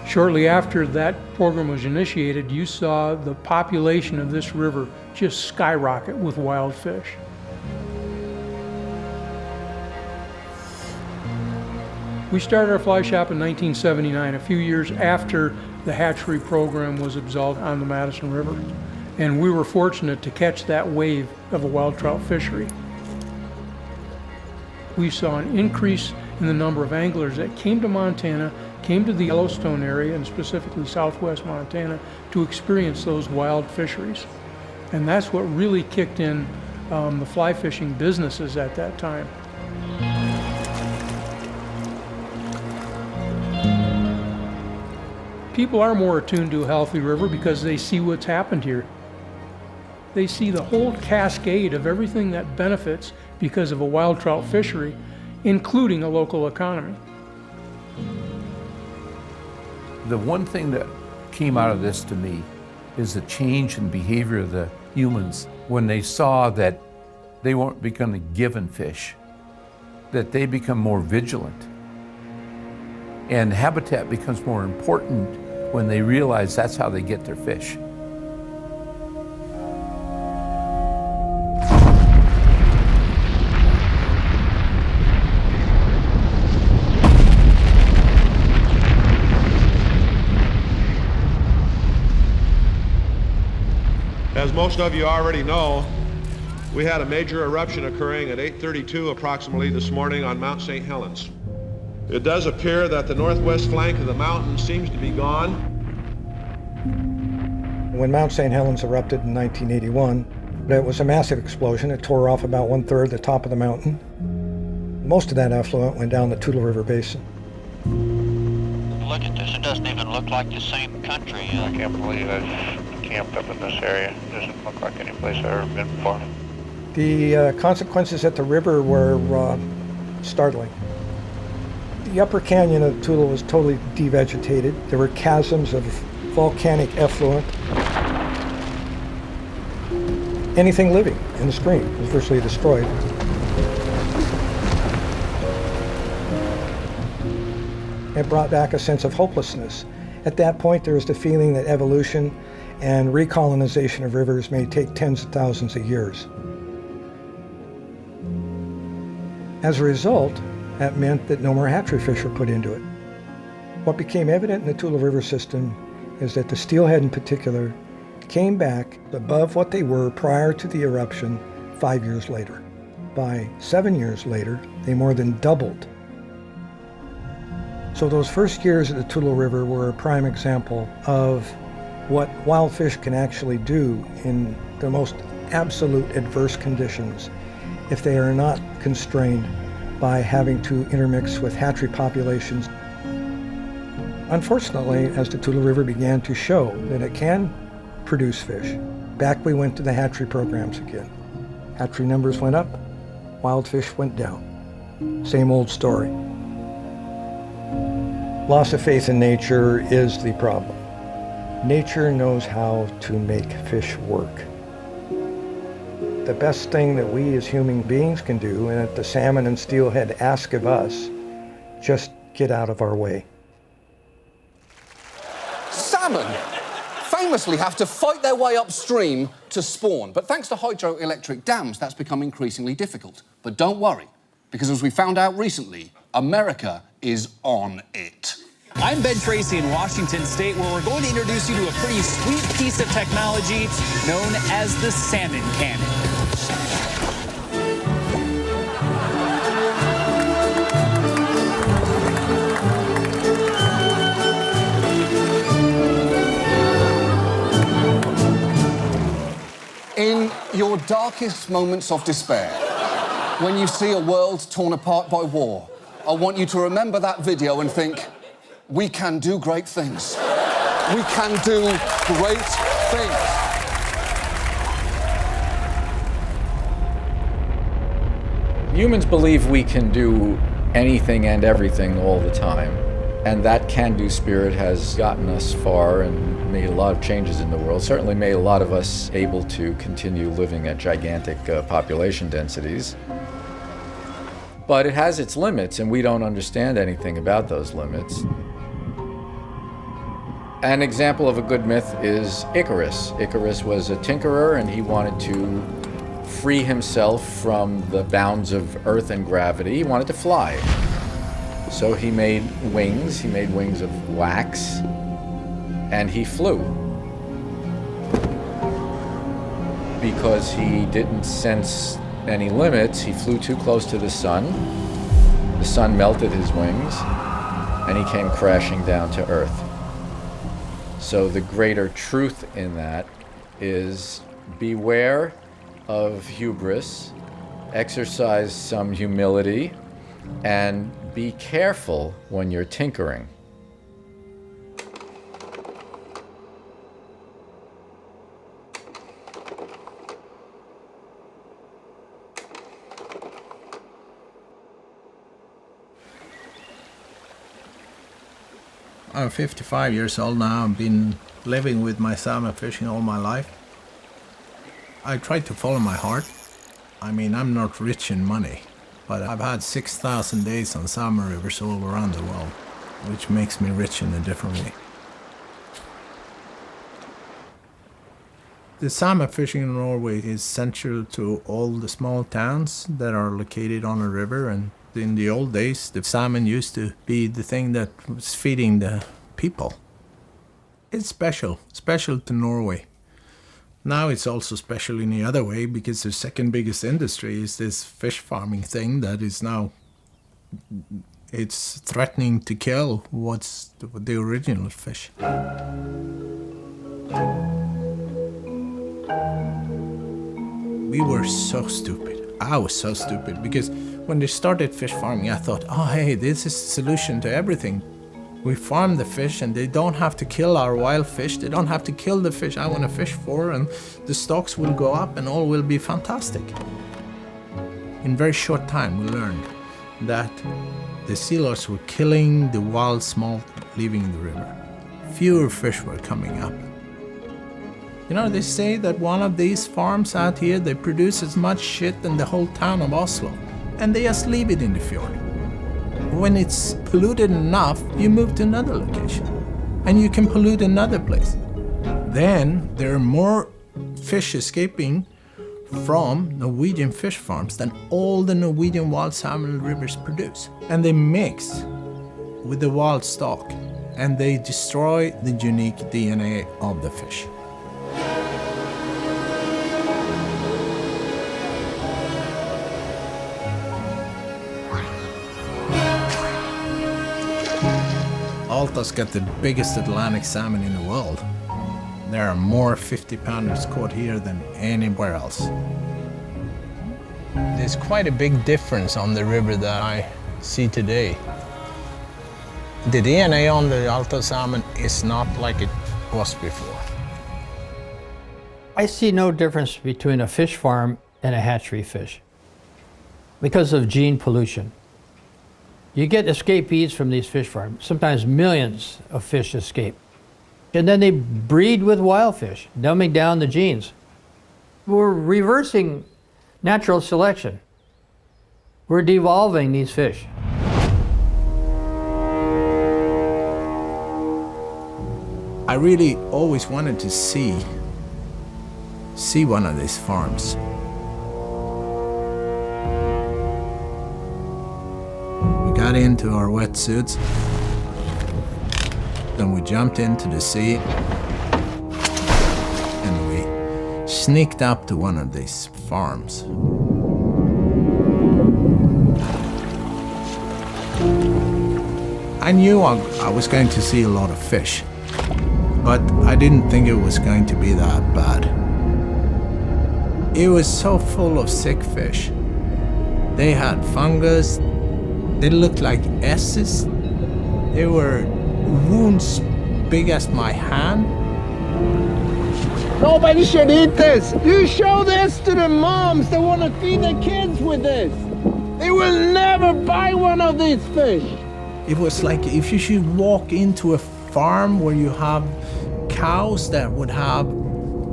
Shortly after that program was initiated, you saw the population of this river just skyrocket with wild fish. We started our fly shop in 1979, a few years after the hatchery program was absolved on the Madison River. And we were fortunate to catch that wave of a wild trout fishery. We saw an increase in the number of anglers that came to Montana, came to the Yellowstone area, and specifically southwest Montana, to experience those wild fisheries. And that's what really kicked in the fly fishing businesses at that time. People are more attuned to a healthy river because they see what's happened here. They see the whole cascade of everything that benefits because of a wild trout fishery, including a local economy. The one thing that came out of this to me is the change in behavior of the humans when they saw that they weren't becoming given fish, that they become more vigilant. And habitat becomes more important when they realize that's how they get their fish. As most of you already know, we had a major eruption occurring at 8:32 approximately this morning on Mount St. Helens. It does appear that the northwest flank of the mountain seems to be gone. When Mount St. Helens erupted in 1981, it was a massive explosion. It tore off about 1/3 the top of the mountain. Most of that effluent went down the Toutle River Basin. Look at this, it doesn't even look like the same country. I can't believe I've camped up in this area. It doesn't look like any place I've ever been before. The consequences at the river were startling. The upper canyon of Toutle was totally devegetated. There were chasms of volcanic effluent. Anything living in the stream was virtually destroyed. It brought back a sense of hopelessness. At that point, there was the feeling that evolution and recolonization of rivers may take tens of thousands of years. As a result, that meant that no more hatchery fish were put into it. What became evident in the Toutle River system is that the steelhead in particular came back above what they were prior to the eruption 5 years later. By 7 years later, they more than doubled. So those first years of the Toutle River were a prime example of what wild fish can actually do in the most absolute adverse conditions if they are not constrained by having to intermix with hatchery populations. Unfortunately, as the Toutle River began to show that it can produce fish, back we went to the hatchery programs again. Hatchery numbers went up, wild fish went down. Same old story. Loss of faith in nature is the problem. Nature knows how to make fish work. the best thing that we as human beings can do, and that the salmon and steelhead ask of us, just get out of our way. Salmon famously have to fight their way upstream to spawn, but thanks to hydroelectric dams, that's become increasingly difficult. But don't worry, because as we found out recently, America is on it. I'm Ben Tracy in Washington State, where we're going to introduce you to a pretty sweet piece of technology known as the salmon cannon. In your darkest moments of despair, when you see a world torn apart by war, I want you to remember that video and think, we can do great things. We can do great things. Humans believe we can do anything and everything all the time. And that can-do spirit has gotten us far and made a lot of changes in the world. Certainly made a lot of us able to continue living at gigantic population densities. But it has its limits, and we don't understand anything about those limits. An example of a good myth is Icarus. Icarus was a tinkerer, and he wanted to free himself from the bounds of Earth and gravity. He wanted to fly. So he made wings of wax, and he flew. Because he didn't sense any limits, he flew too close to the sun. The sun melted his wings, and he came crashing down to Earth. So the greater truth in that is beware of hubris, exercise some humility, and be careful when you're tinkering. I'm 55 years old now. I've been living with my salmon fishing all my life. I try to follow my heart. I mean, I'm not rich in money, but I've had 6,000 days on salmon rivers all around the world, which makes me rich in a different way. The salmon fishing in Norway is central to all the small towns that are located on a river, and in the old days, the salmon used to be the thing that was feeding the people. It's special to Norway. Now it's also special in the other way, because the second biggest industry is this fish farming thing that is now, it's threatening to kill what's the original fish. We were so stupid. I was so stupid, because when they started fish farming, I thought, oh hey, this is the solution to everything. We farm the fish and they don't have to kill our wild fish. They don't have to kill the fish I want to fish for, and the stocks will go up and all will be fantastic. In very short time, we learned that the sea lice were killing the wild smolt leaving the river. Fewer fish were coming up. You know, they say that one of these farms out here, they produce as much shit than the whole town of Oslo, and they just leave it in the fjord. When it's polluted enough, you move to another location, and you can pollute another place. Then there are more fish escaping from Norwegian fish farms than all the Norwegian wild salmon rivers produce. And they mix with the wild stock, and they destroy the unique DNA of the fish. Alta's got the biggest Atlantic salmon in the world. There are more 50-pounders caught here than anywhere else. There's quite a big difference on the river that I see today. The DNA on the Alta salmon is not like it was before. I see no difference between a fish farm and a hatchery fish because of gene pollution. You get escapees from these fish farms. Sometimes millions of fish escape. And then they breed with wild fish, dumbing down the genes. We're reversing Natural selection. We're devolving these fish. I really always wanted to see one of these farms. We got into our wetsuits, then we jumped into the sea, and we sneaked up to one of these farms. I knew I was going to see a lot of fish, but I didn't think it was going to be that bad. It was so full of sick fish. They had fungus, they looked like S's. They were wounds big as my hand. Nobody should eat this. You show this to the moms that want to feed their kids with this. They will never buy one of these fish. It was like if you should walk into a farm where you have cows that would have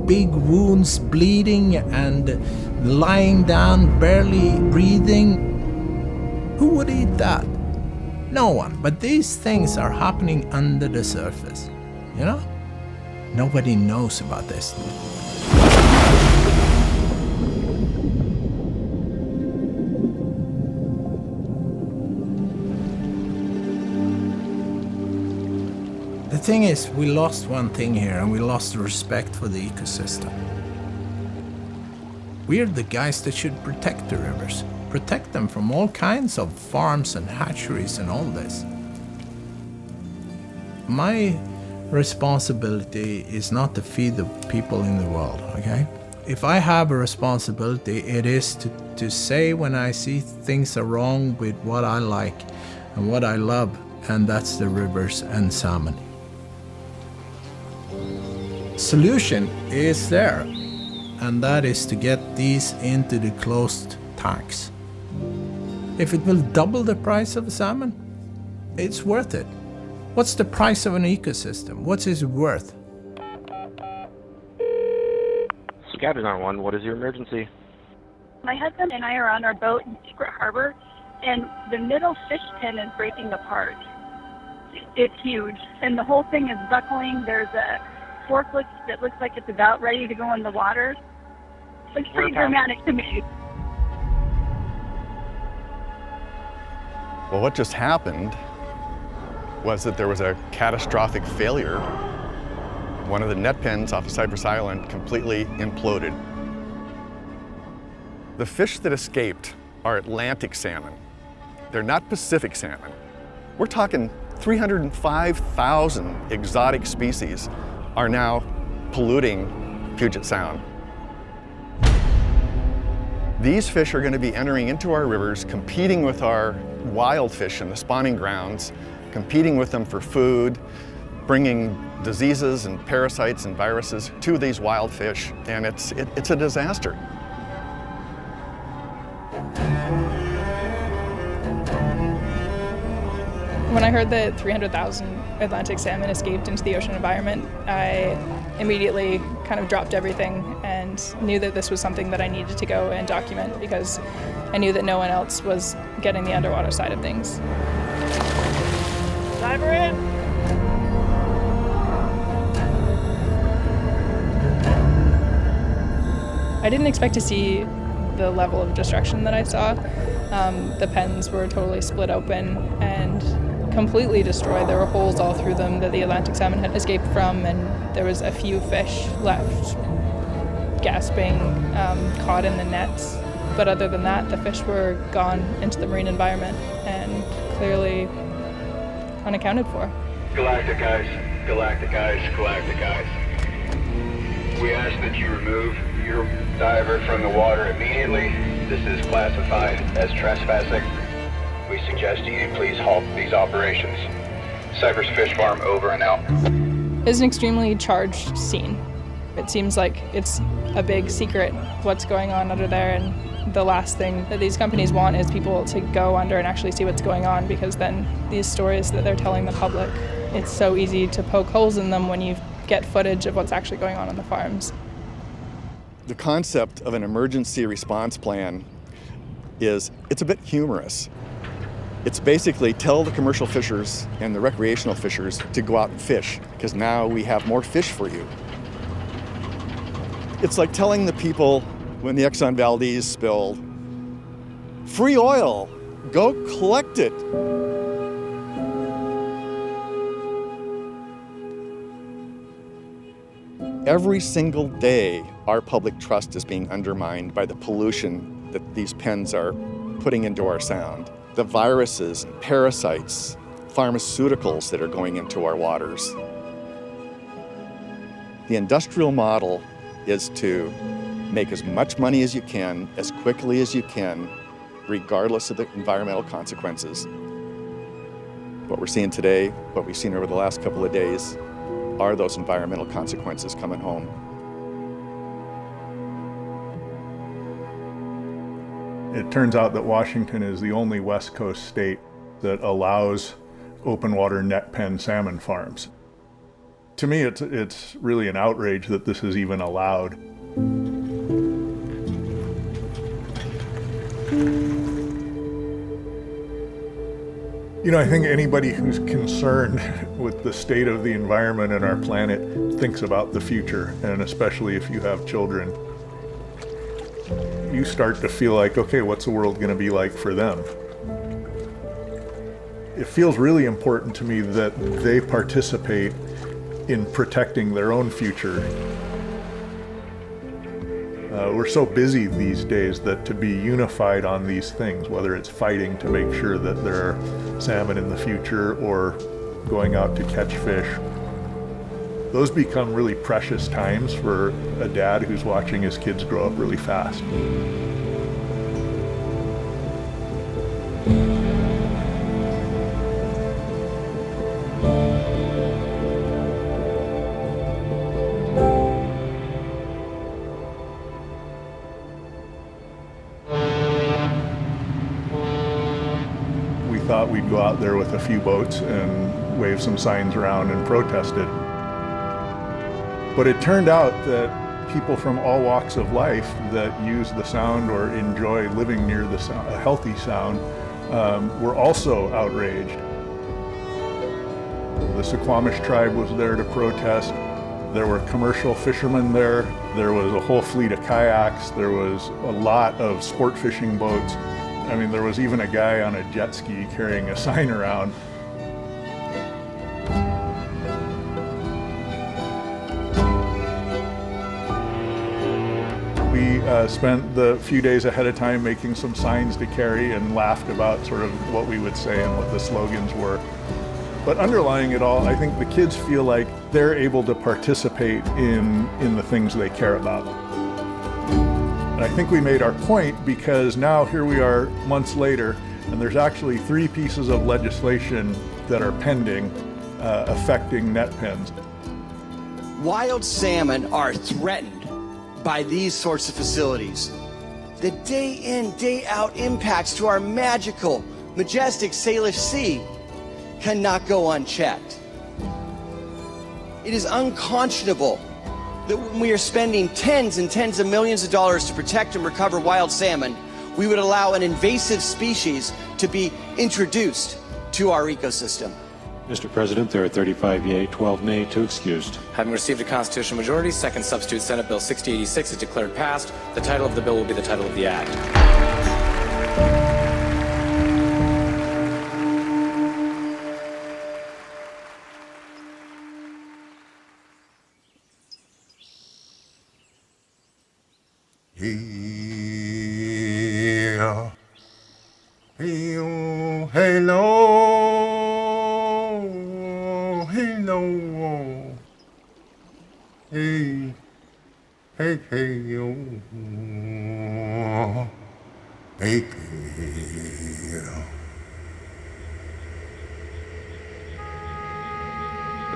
big wounds, bleeding and lying down, barely breathing. Who would eat that? No one. But these things are happening under the surface, you know? Nobody knows about this. The thing is, we lost one thing here, and we lost the respect for the ecosystem. We're the guys that should protect the rivers, protect them from all kinds of farms and hatcheries and all this. My responsibility is not to feed the people in the world, okay? If I have a responsibility, it is to say when I see things are wrong with what I like and what I love, and that's the rivers and salmon. Solution is there, and that is to get these into the closed tanks. If it will double the price of the salmon, it's worth it. What's the price of an ecosystem? What's it worth? Captain 911, what is your emergency? My husband and I are on our boat in Secret Harbor, and the middle fish pen is breaking apart. It's huge, and the whole thing is buckling. There's a forklift that looks like it's about ready to go in the water. It's pretty dramatic to me. Well, what just happened was that there was a catastrophic failure. One of the net pens off of Cypress Island completely imploded. The fish that escaped are Atlantic salmon. They're not Pacific salmon. We're talking 305,000 exotic species are now polluting Puget Sound. These fish are going to be entering into our rivers, competing with our wild fish in the spawning grounds, competing with them for food, bringing diseases and parasites and viruses to these wild fish, and it's a disaster. When I heard that 300,000 Atlantic salmon escaped into the ocean environment, I immediately kind of dropped everything and knew that this was something that I needed to go and document, because I knew that no one else was getting the underwater side of things. Diver in! I didn't expect to see the level of destruction that I saw. The pens were totally split open and completely destroyed. There were holes all through them that the Atlantic salmon had escaped from, and there was a few fish left gasping, caught in the nets. But other than that, the fish were gone into the marine environment and clearly unaccounted for. Galactic Ice, Galactic Ice, Galactic Ice. We ask that you remove your diver from the water immediately. This is classified as trespassing. We suggest you please halt these operations. Cypress Fish Farm, over and out. It's an extremely charged scene. It seems like it's a big secret what's going on under there, and the last thing that these companies want is people to go under and actually see what's going on, because then these stories that they're telling the public, it's so easy to poke holes in them when you get footage of what's actually going on the farms. The concept of an emergency response plan it's a bit humorous. It's basically tell the commercial fishers and the recreational fishers to go out and fish, because now we have more fish for you. It's like telling the people when the Exxon Valdez spilled, free oil, go collect it. Every single day, our public trust is being undermined by the pollution that these pens are putting into our sound. The viruses, parasites, pharmaceuticals that are going into our waters. The industrial model is to make as much money as you can, as quickly as you can, regardless of the environmental consequences. What we're seeing today, what we've seen over the last couple of days, are those environmental consequences coming home. It turns out that Washington is the only West Coast state that allows open water net pen salmon farms. To me, it's really an outrage that this is even allowed. You know, I think anybody who's concerned with the state of the environment and our planet thinks about the future, and especially if you have children. You start to feel like, okay, what's the world going to be like for them? It feels really important to me that they participate in protecting their own future. We're so busy these days that to be unified on these things, whether it's fighting to make sure that there are salmon in the future or going out to catch fish, those become really precious times for a dad who's watching his kids grow up really fast. We thought we'd go out there with a few boats and wave some signs around and protest it. But it turned out that people from all walks of life that use the sound or enjoy living near the sound, a healthy sound, were also outraged. The Suquamish tribe was there to protest. There were commercial fishermen there. There was a whole fleet of kayaks. There was a lot of sport fishing boats. I mean, there was even a guy on a jet ski carrying a sign around. We spent the few days ahead of time making some signs to carry and laughed about sort of what we would say and what the slogans were. But underlying it all, I think the kids feel like they're able to participate in the things they care about. And I think we made our point because now here we are months later, and there's actually 3 pieces of legislation that are pending affecting net pens. Wild salmon are threatened by these sorts of facilities. The day in, day out impacts to our magical, majestic Salish Sea cannot go unchecked. It is unconscionable that when we are spending tens and tens of millions of dollars to protect and recover wild salmon, we would allow an invasive species to be introduced to our ecosystem. Mr. President, there are 35 yea, 12 nay, 2 excused. Having received a constitutional majority, second substitute Senate Bill 6086 is declared passed. The title of the bill will be the title of the act.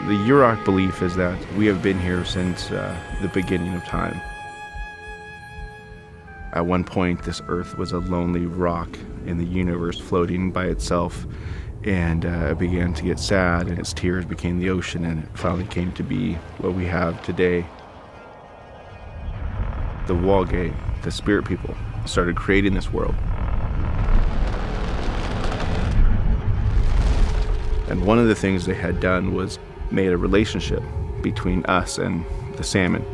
The Yurok belief is that we have been here since the beginning of time. At one point, this Earth was a lonely rock in the universe floating by itself, and it began to get sad, and its tears became the ocean, and it finally came to be what we have today. The Wallgate, the spirit people, started creating this world. And one of the things they had done was made a relationship between us and the salmon.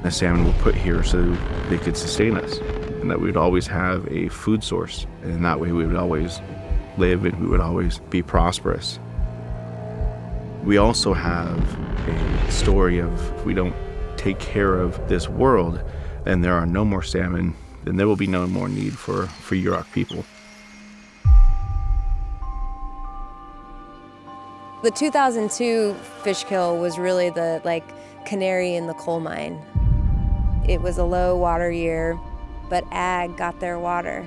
The salmon were put here so they could sustain us, and that we would always have a food source, and that way we would always live and we would always be prosperous. We also have a story of if we don't take care of this world and there are no more salmon, then there will be no more need for Yurok people. The 2002 fish kill was really the canary in the coal mine. It was a low water year, but ag got their water.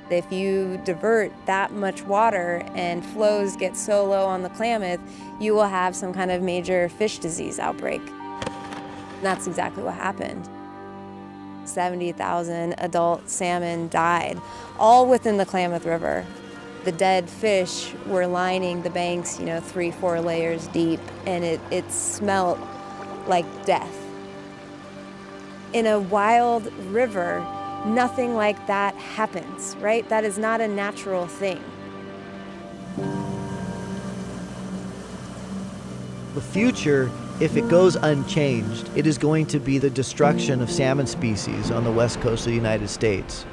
If you divert that much water and flows get so low on the Klamath, you will have some kind of major fish disease outbreak. And that's exactly what happened. 70,000 adult salmon died, all within the Klamath River. The dead fish were lining the banks, 3-4 layers deep, and it smelled like death. In a wild river, nothing like that happens, right? That is not a natural thing. The future, if it goes unchanged, it is going to be the destruction of salmon species on the west coast of the United States.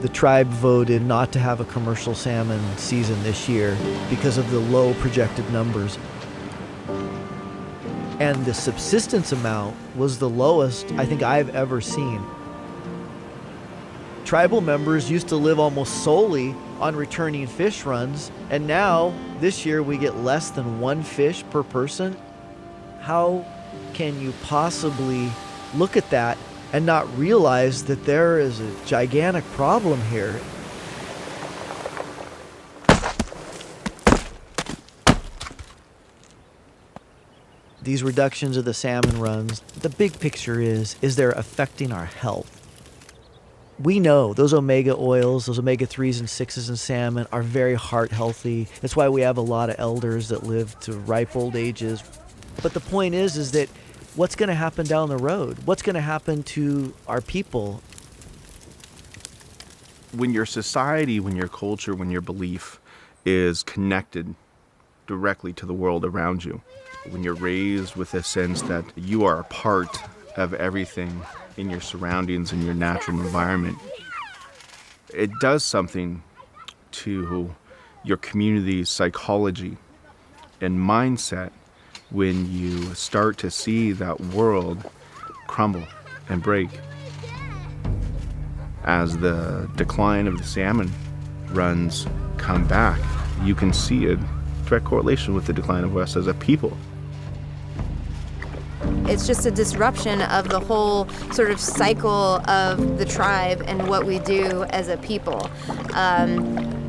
The tribe voted not to have a commercial salmon season this year because of the low projected numbers. And the subsistence amount was the lowest I think I've ever seen. Tribal members used to live almost solely on returning fish runs, and now, this year, we get less than 1 fish per person. How can you possibly look at that and not realize that there is a gigantic problem here? These reductions of the salmon runs, the big picture is they're affecting our health. We know those omega oils, those omega-3s and 6s in salmon are very heart healthy. That's why we have a lot of elders that live to ripe old ages. But the point is that what's going to happen down the road? What's going to happen to our people? When your society, when your culture, when your belief is connected directly to the world around you, when you're raised with a sense that you are a part of everything in your surroundings and your natural environment, it does something to your community's psychology and mindset when you start to see that world crumble and break. As the decline of the salmon runs come back, you can see a direct correlation with the decline of us as a people. It's just a disruption of the whole sort of cycle of the tribe and what we do as a people,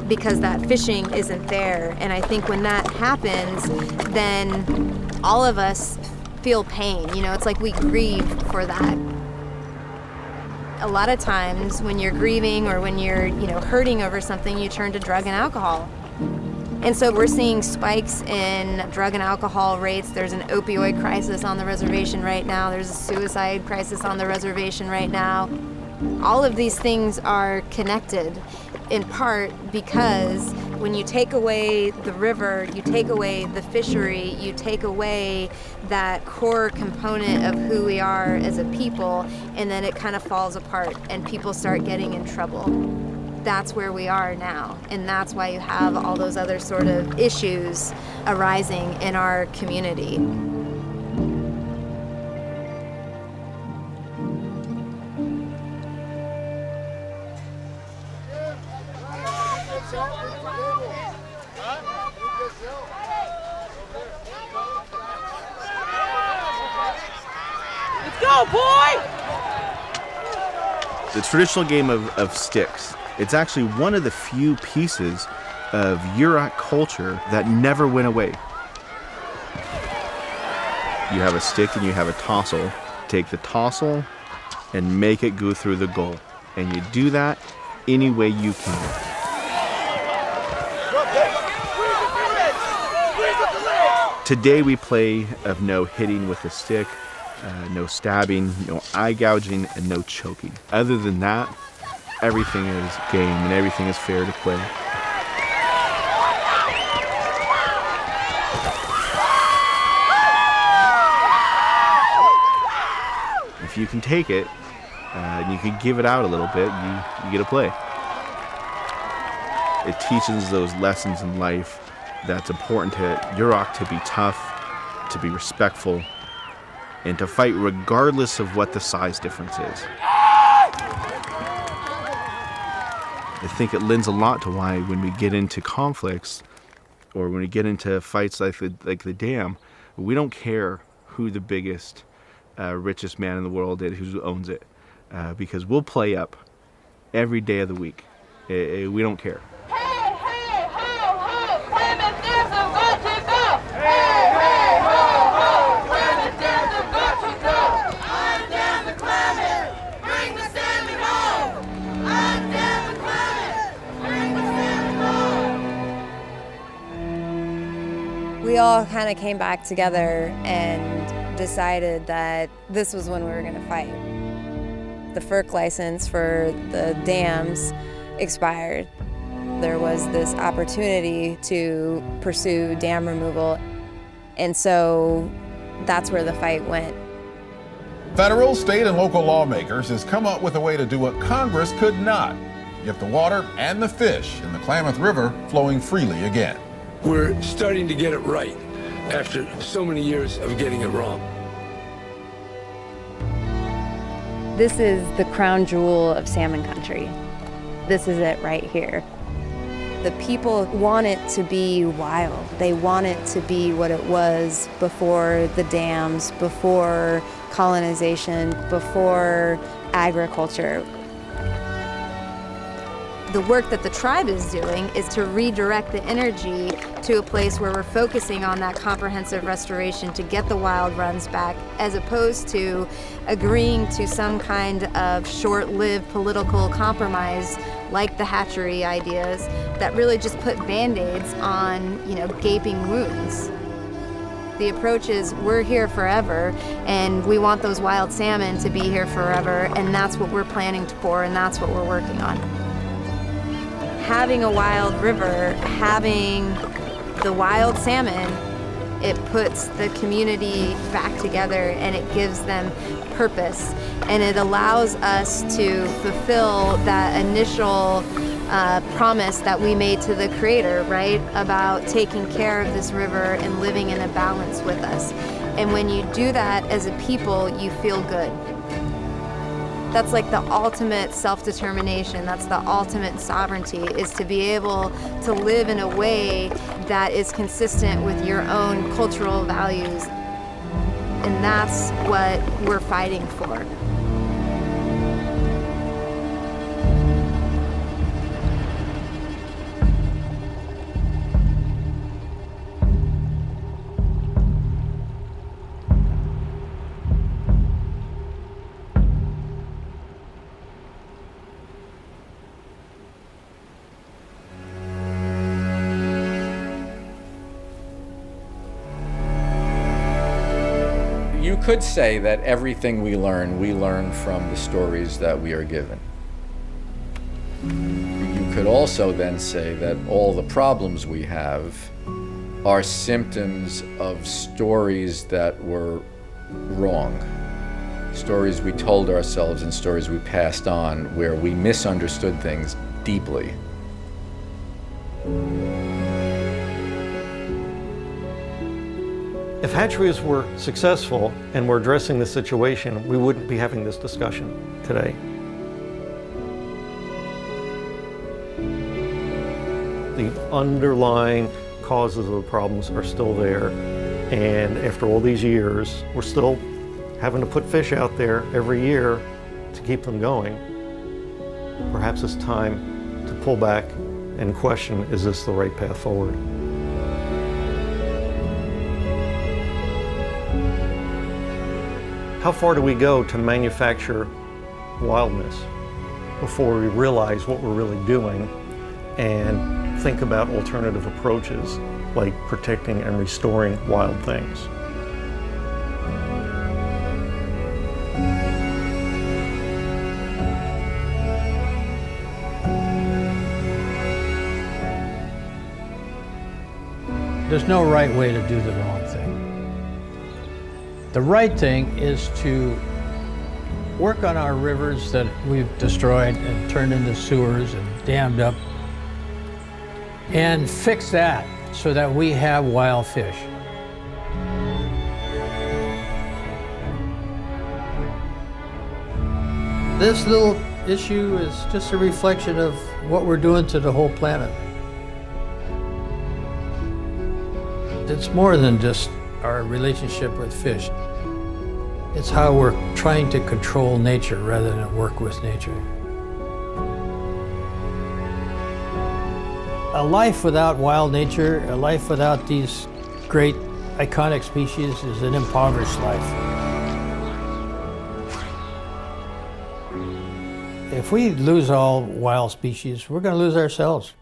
because that fishing isn't there. And I think when that happens, then all of us feel pain. It's like we grieve for that. A lot of times when you're grieving or when you're, hurting over something, you turn to drug and alcohol. And so we're seeing spikes in drug and alcohol rates. There's an opioid crisis on the reservation right now. There's a suicide crisis on the reservation right now. All of these things are connected in part because when you take away the river, you take away the fishery, you take away that core component of who we are as a people, and then it kind of falls apart and people start getting in trouble. That's where we are now, and that's why you have all those other sort of issues arising in our community. Let's go, boy! The traditional game of sticks. It's actually one of the few pieces of Yurok culture that never went away. You have a stick and you have a tossel. Take the tossel and make it go through the goal. And you do that any way you can. Today we play of no hitting with a stick, no stabbing, no eye gouging, and no choking. Other than that, everything is game and everything is fair to play. If you can take it and you can give it out a little bit, you get to play. It teaches those lessons in life that's important to Yurok to be tough, to be respectful, and to fight regardless of what the size difference is. I think it lends a lot to why when we get into conflicts or when we get into fights like the dam, we don't care who the biggest, richest man in the world is, who owns it, because we'll play up every day of the week. We don't care. We all kind of came back together and decided that this was when we were going to fight. The FERC license for the dams expired. There was this opportunity to pursue dam removal, and so that's where the fight went. Federal, state, and local lawmakers has come up with a way to do what Congress could not. Get the water and the fish in the Klamath River flowing freely again. We're starting to get it right after so many years of getting it wrong. This is the crown jewel of salmon country. This is it right here. The people want it to be wild. They want it to be what it was before the dams, before colonization, before agriculture. The work that the tribe is doing is to redirect the energy to a place where we're focusing on that comprehensive restoration to get the wild runs back, as opposed to agreeing to some kind of short-lived political compromise like the hatchery ideas that really just put Band-Aids on, gaping wounds. The approach is we're here forever and we want those wild salmon to be here forever, and that's what we're planning for and that's what we're working on. Having a wild river, having the wild salmon, it puts the community back together and it gives them purpose. And it allows us to fulfill that initial promise that we made to the Creator, right? About taking care of this river and living in a balance with us. And when you do that as a people, you feel good. That's like the ultimate self-determination. That's the ultimate sovereignty, is to be able to live in a way that is consistent with your own cultural values. And that's what we're fighting for. You could say that everything we learn from the stories that we are given. You could also then say that all the problems we have are symptoms of stories that were wrong. Stories we told ourselves and stories we passed on where we misunderstood things deeply. If hatcheries were successful and were addressing this situation, we wouldn't be having this discussion today. The underlying causes of the problems are still there, and after all these years, we're still having to put fish out there every year to keep them going. Perhaps it's time to pull back and question, is this the right path forward? How far do we go to manufacture wildness before we realize what we're really doing and think about alternative approaches like protecting and restoring wild things. There's no right way to do the wrong thing. The right thing is to work on our rivers that we've destroyed and turned into sewers and dammed up, and fix that so that we have wild fish. This little issue is just a reflection of what we're doing to the whole planet. It's more than just our relationship with fish. It's how we're trying to control nature rather than work with nature. A life without wild nature, a life without these great iconic species is an impoverished life. If we lose all wild species, we're going to lose ourselves.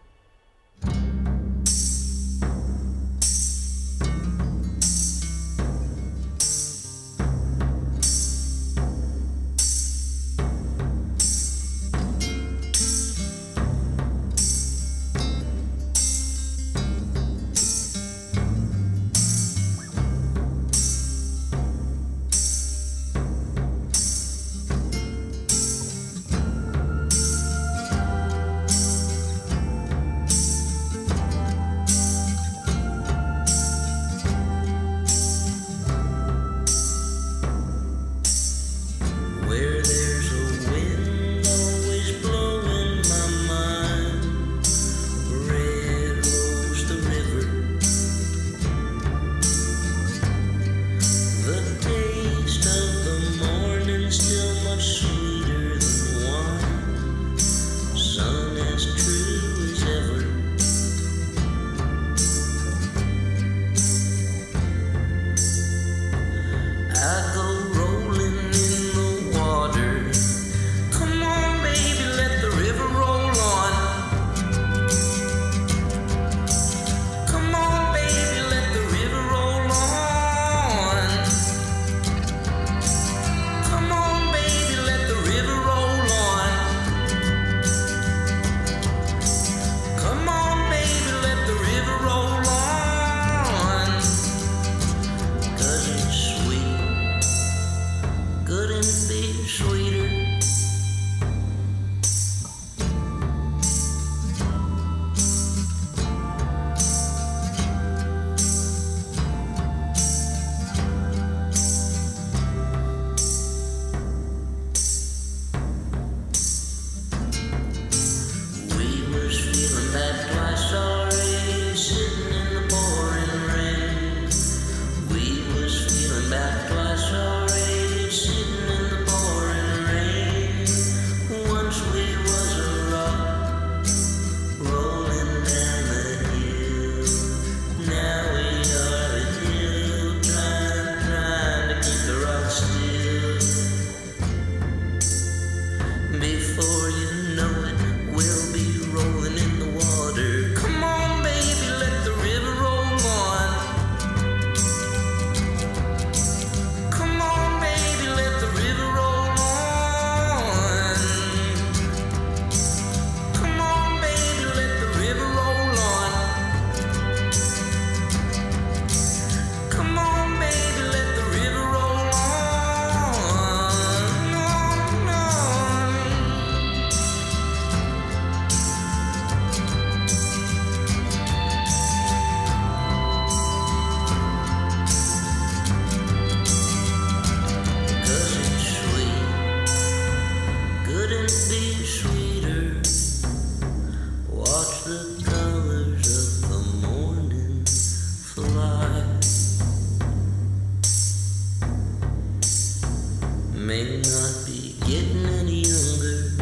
May not be getting any younger,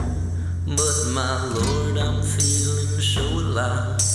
but my Lord, I'm feeling so alive.